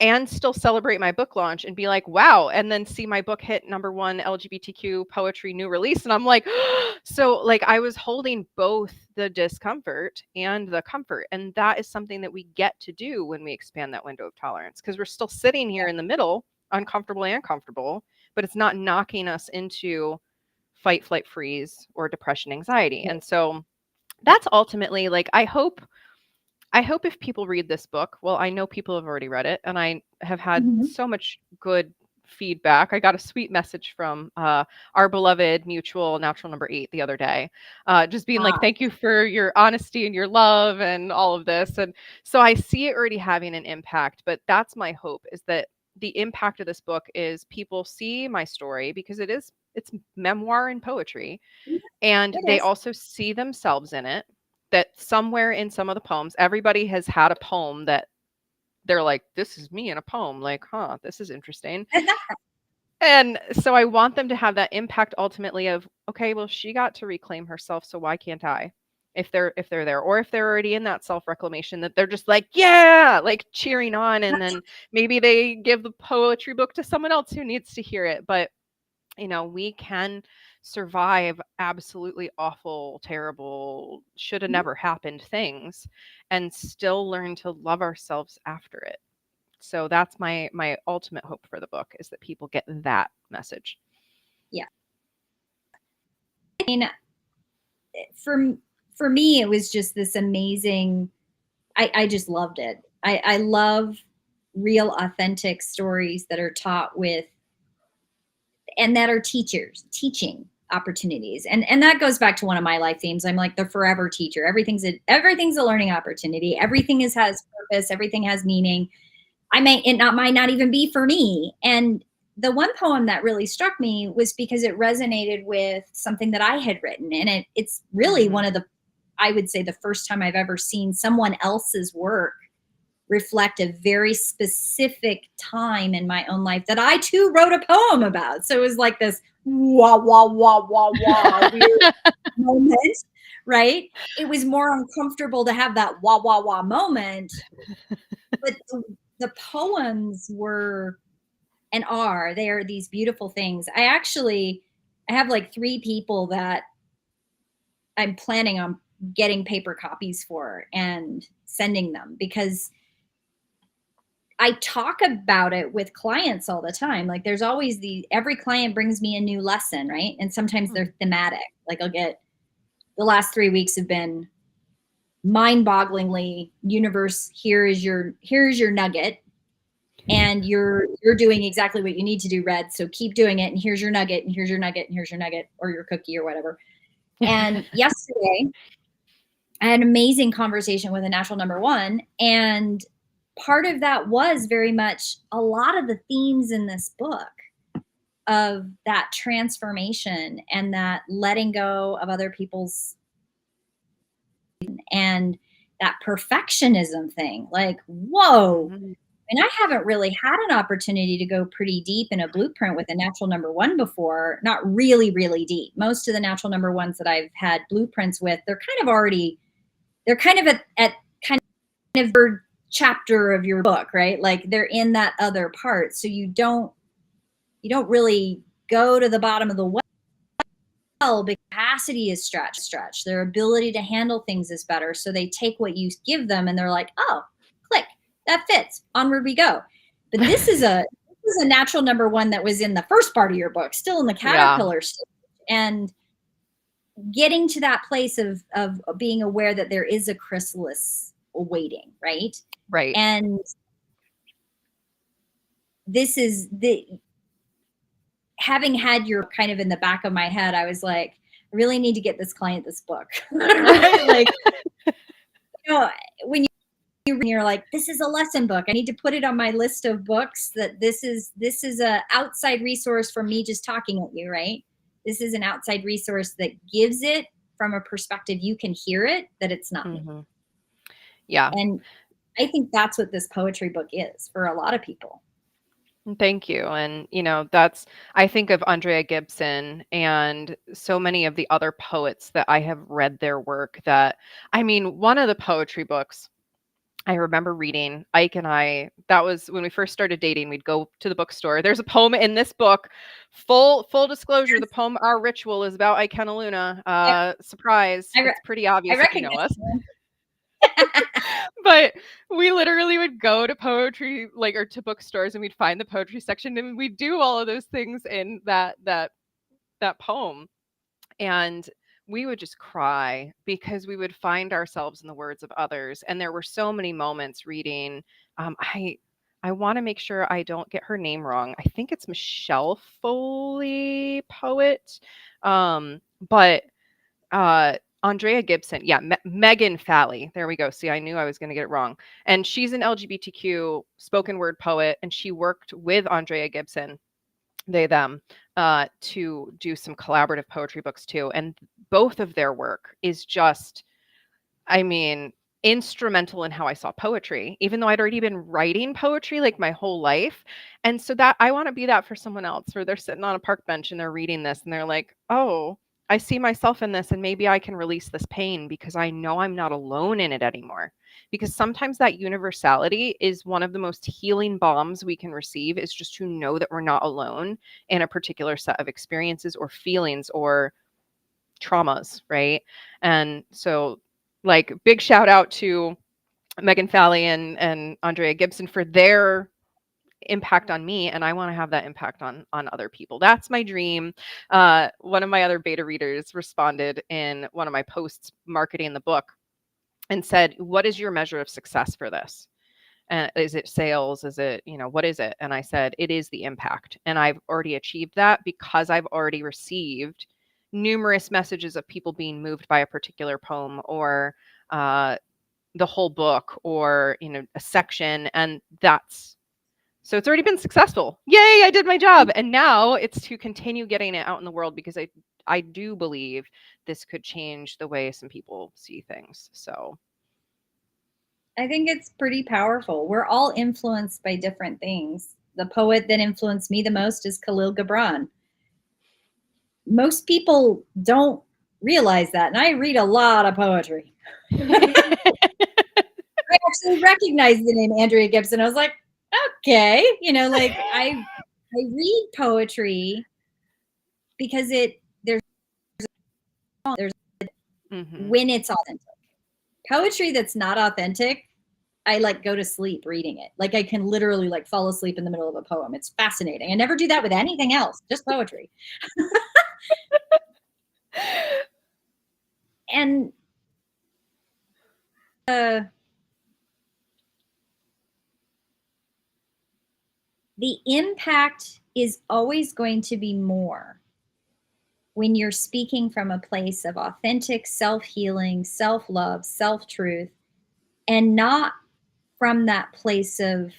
and still celebrate my book launch and be like, wow, and then see my book hit #1 LGBTQ poetry new release. And I'm like, so like I was holding both the discomfort and the comfort. And that is something that we get to do when we expand that window of tolerance, because we're still sitting here in the middle, uncomfortable and comfortable, but it's not knocking us into fight, flight, freeze, or depression, anxiety. And so that's ultimately like, I hope if people read this book, well, I know people have already read it, and I have had Mhm. so much good feedback. I got a sweet message from our beloved mutual natural number 8 the other day, just being like, Ah, thank you for your honesty and your love and all of this. And so I see it already having an impact, but that's my hope, is that the impact of this book is people see my story, because it's memoir and poetry, yeah, and it they is. also see themselves in it, that somewhere in some of the poems, everybody has had a poem that they're like, this is me in a poem, like, huh, this is interesting. And so I want them to have that impact ultimately of, okay, well, she got to reclaim herself, so why can't I? If they're there, or if they're already in that self-reclamation, that they're just like, yeah, like cheering on, and then maybe they give the poetry book to someone else who needs to hear it. But we can survive absolutely awful, terrible, should have never happened things, and still learn to love ourselves after it. So that's my ultimate hope for the book, is that people get that message. Yeah. I mean, for for me, it was just this amazing. I just loved it. I love real, authentic stories that are taught with, and that are teaching opportunities, and that goes back to one of my life themes. I'm like the forever teacher. Everything's a learning opportunity. Everything has purpose. Everything has meaning. Might not even be for me. And the one poem that really struck me was because it resonated with something that I had written, and it's really Mhm. one of the, I would say, the first time I've ever seen someone else's work reflect a very specific time in my own life that I too wrote a poem about. So it was like this wah wah wah wah wah weird moment, right? It was more uncomfortable to have that wah wah wah moment, but the poems were and are, they are these beautiful things. I have like 3 people that I'm planning on getting paper copies for and sending them, because I talk about it with clients all the time. Like there's always every client brings me a new lesson, right? And sometimes Mhm. they're thematic. Like the last 3 weeks have been mind-bogglingly, universe, here's your nugget, and you're doing exactly what you need to do, Red. So keep doing it. And here's your nugget, and here's your nugget, and here's your nugget, or your cookie, or whatever. And yesterday, I had an amazing conversation with a natural number 1, and part of that was very much a lot of the themes in this book of that transformation and that letting go of other people's, and that perfectionism thing. Like, whoa. Mhm. And I haven't really had an opportunity to go pretty deep in a blueprint with a natural number 1 before. Not really, really deep. Most of the natural number 1s that I've had blueprints with, they're kind of at kind of third chapter of your book, right? Like they're in that other part. So you don't really go to the bottom of the well, because capacity is stretched. Their ability to handle things is better. So they take what you give them and they're like, oh, click, that fits. Onward we go. But this is a natural number 1 that was in the first part of your book, still in the Yeah, caterpillar stage. And getting to that place of being aware that there is a chrysalis awaiting, right? right. And this is the having had your kind of in the back of my head, I was like, I really need to get this client this book. Right? Like, when you're like, this is a lesson book. I need to put it on my list of books, that this is a outside resource from me just talking at you, right? This is an outside resource that gives it from a perspective you can hear it, that it's not me. Mhm. Yeah. And I think that's what this poetry book is for a lot of people. Thank you. And, that's, I think of Andrea Gibson and so many of the other poets that I have read their work, that, I mean, one of the poetry books, I remember reading Ike and I, that was when we first started dating, we'd go to the bookstore. There's a poem in this book. Full disclosure, the poem Our Ritual is about Ike Luna. I, Surprise. I, re- It's pretty I obvious if you recognize know us. it. But we literally would go to poetry, like, or to bookstores, and we'd find the poetry section, and we'd do all of those things in that poem. And we would just cry because we would find ourselves in the words of others. And there were so many moments reading. I want to make sure I don't get her name wrong. I think it's Michelle Foley, poet. But Andrea Gibson, yeah, Megan Falley. There we go. See, I knew I was going to get it wrong. And she's an LGBTQ spoken word poet, and she worked with Andrea Gibson, they them, to do some collaborative poetry books too. And both of their work is just, I mean, instrumental in how I saw poetry, even though I'd already been writing poetry like my whole life. And so that I want to be that for someone else, where they're sitting on a park bench and they're reading this and they're like, oh, I see myself in this, and maybe I can release this pain because I know I'm not alone in it anymore. Because sometimes that universality is one of the most healing bombs we can receive, is just to know that we're not alone in a particular set of experiences or feelings or traumas, right? And so, like, big shout out to Megan Falley and Andrea Gibson for their impact on me, and I want to have that impact on other people. That's my dream. One of my other beta readers responded in one of my posts marketing the book and said, what is your measure of success for this? And is it sales? Is it, what is it? And I said, it is the impact. And I've already achieved that because I've already received numerous messages of people being moved by a particular poem, or the whole book, or, a section. And so it's already been successful. Yay, I did my job. And now it's to continue getting it out in the world, because I do believe this could change the way some people see things. So I think it's pretty powerful. We're all influenced by different things. The poet that influenced me the most is Khalil Gibran. Most people don't realize that. And I read a lot of poetry. I actually recognized the name Andrea Gibson. I was like, okay, like I read poetry because there's mm-hmm. when it's authentic. Poetry that's not authentic, I like go to sleep reading it. Like I can literally like fall asleep in the middle of a poem. It's fascinating. I never do that with anything else, just poetry. And the impact is always going to be more when you're speaking from a place of authentic self-healing, self-love, self-truth, and not from that place of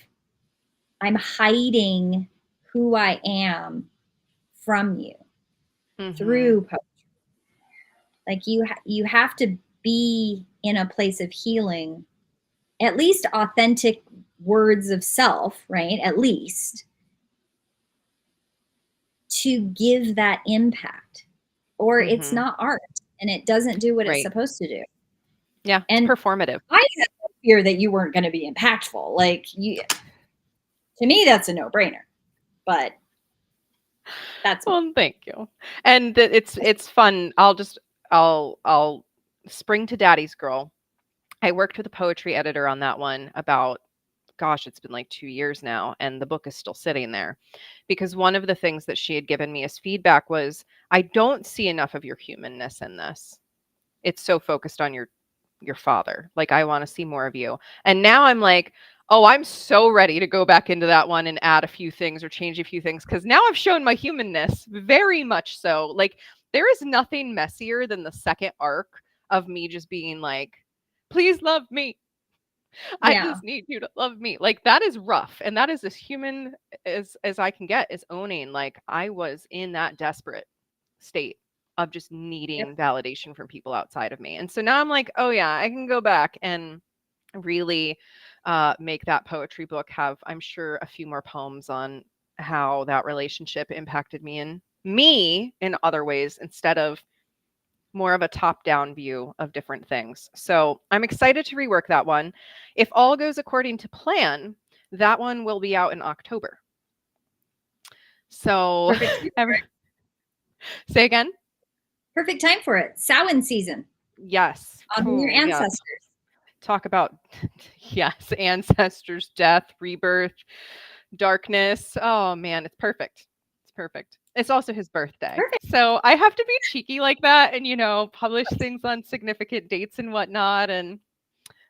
I'm hiding who I am from you through poetry. Like you have to be in a place of healing, at least authentic words of self, right? At least to give that impact, or it's not art and it doesn't do what it's supposed to do. Yeah, and it's performative. I had no fear that you weren't going to be impactful. Like to me, that's a no-brainer. But that's well, thank you. And it's fun. I'll spring to Daddy's Girl. I worked with a poetry editor on that one about, gosh, it's been like 2 years now, and the book is still sitting there. Because one of the things that she had given me as feedback was, I don't see enough of your humanness in this. It's so focused on your father. Like, I want to see more of you. And now I'm like, oh, I'm so ready to go back into that one and add a few things or change a few things, because now I've shown my humanness very much so. Like, there is nothing messier than the second arc of me just being like, please love me. I just need you to love me. Like, that is rough. And that is as human as I can get, is owning, like, I was in that desperate state of just needing validation from people outside of me. And so now I'm like, oh yeah, I can go back and really make that poetry book have, I'm sure, a few more poems on how that relationship impacted me in other ways, instead of more of a top-down view of different things. So I'm excited to rework that one. If all goes according to plan, that one will be out in October. So Perfect. say again? Perfect time for it. Samhain season. Yes. Honor your Ooh, yes. ancestors. Talk about, yes, ancestors, death, rebirth, darkness. Oh man, it's perfect. It's perfect. It's also his birthday. Perfect. So I have to be cheeky like that and, publish things on significant dates and whatnot. And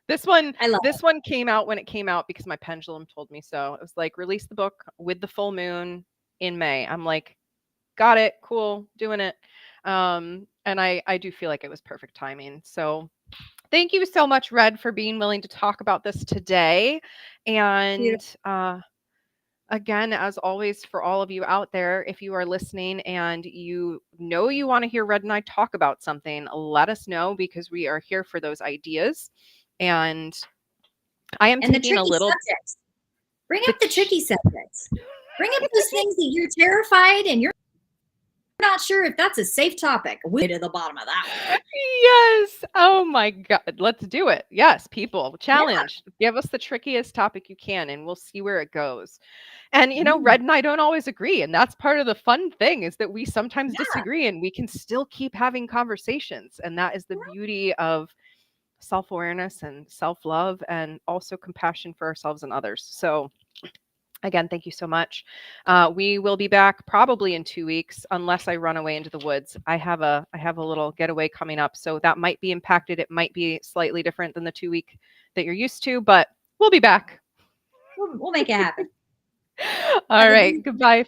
this one, I love it. this one came out when it came out because my pendulum told me so. It was like, release the book with the full moon in May. I'm like, got it, cool, doing it. And I do feel like it was perfect timing. So thank you so much, Red, for being willing to talk about this today. And Beautiful. again, as always, for all of you out there, if you are listening and you want to hear Red and I talk about something, let us know because we are here for those ideas. And I am And the taking a tricky little. subjects. Bring up the tricky subjects. Bring up those things that you're terrified and you're not sure if that's a safe topic. We're to the bottom of that one. Yes. Oh my God. Let's do it. Yes, people. Yeah. Challenge. Give us the trickiest topic you can and we'll see where it goes. And Mm. Red and I don't always agree. And that's part of the fun thing is that we sometimes Yeah. disagree and we can still keep having conversations. And that is the beauty of self-awareness and self-love and also compassion for ourselves and others. So again, thank you so much. We will be back probably in 2 weeks, unless I run away into the woods. I have a little getaway coming up, so that might be impacted. It might be slightly different than the 2 week that you're used to, but we'll be back. We'll make it happen. All right. Goodbye.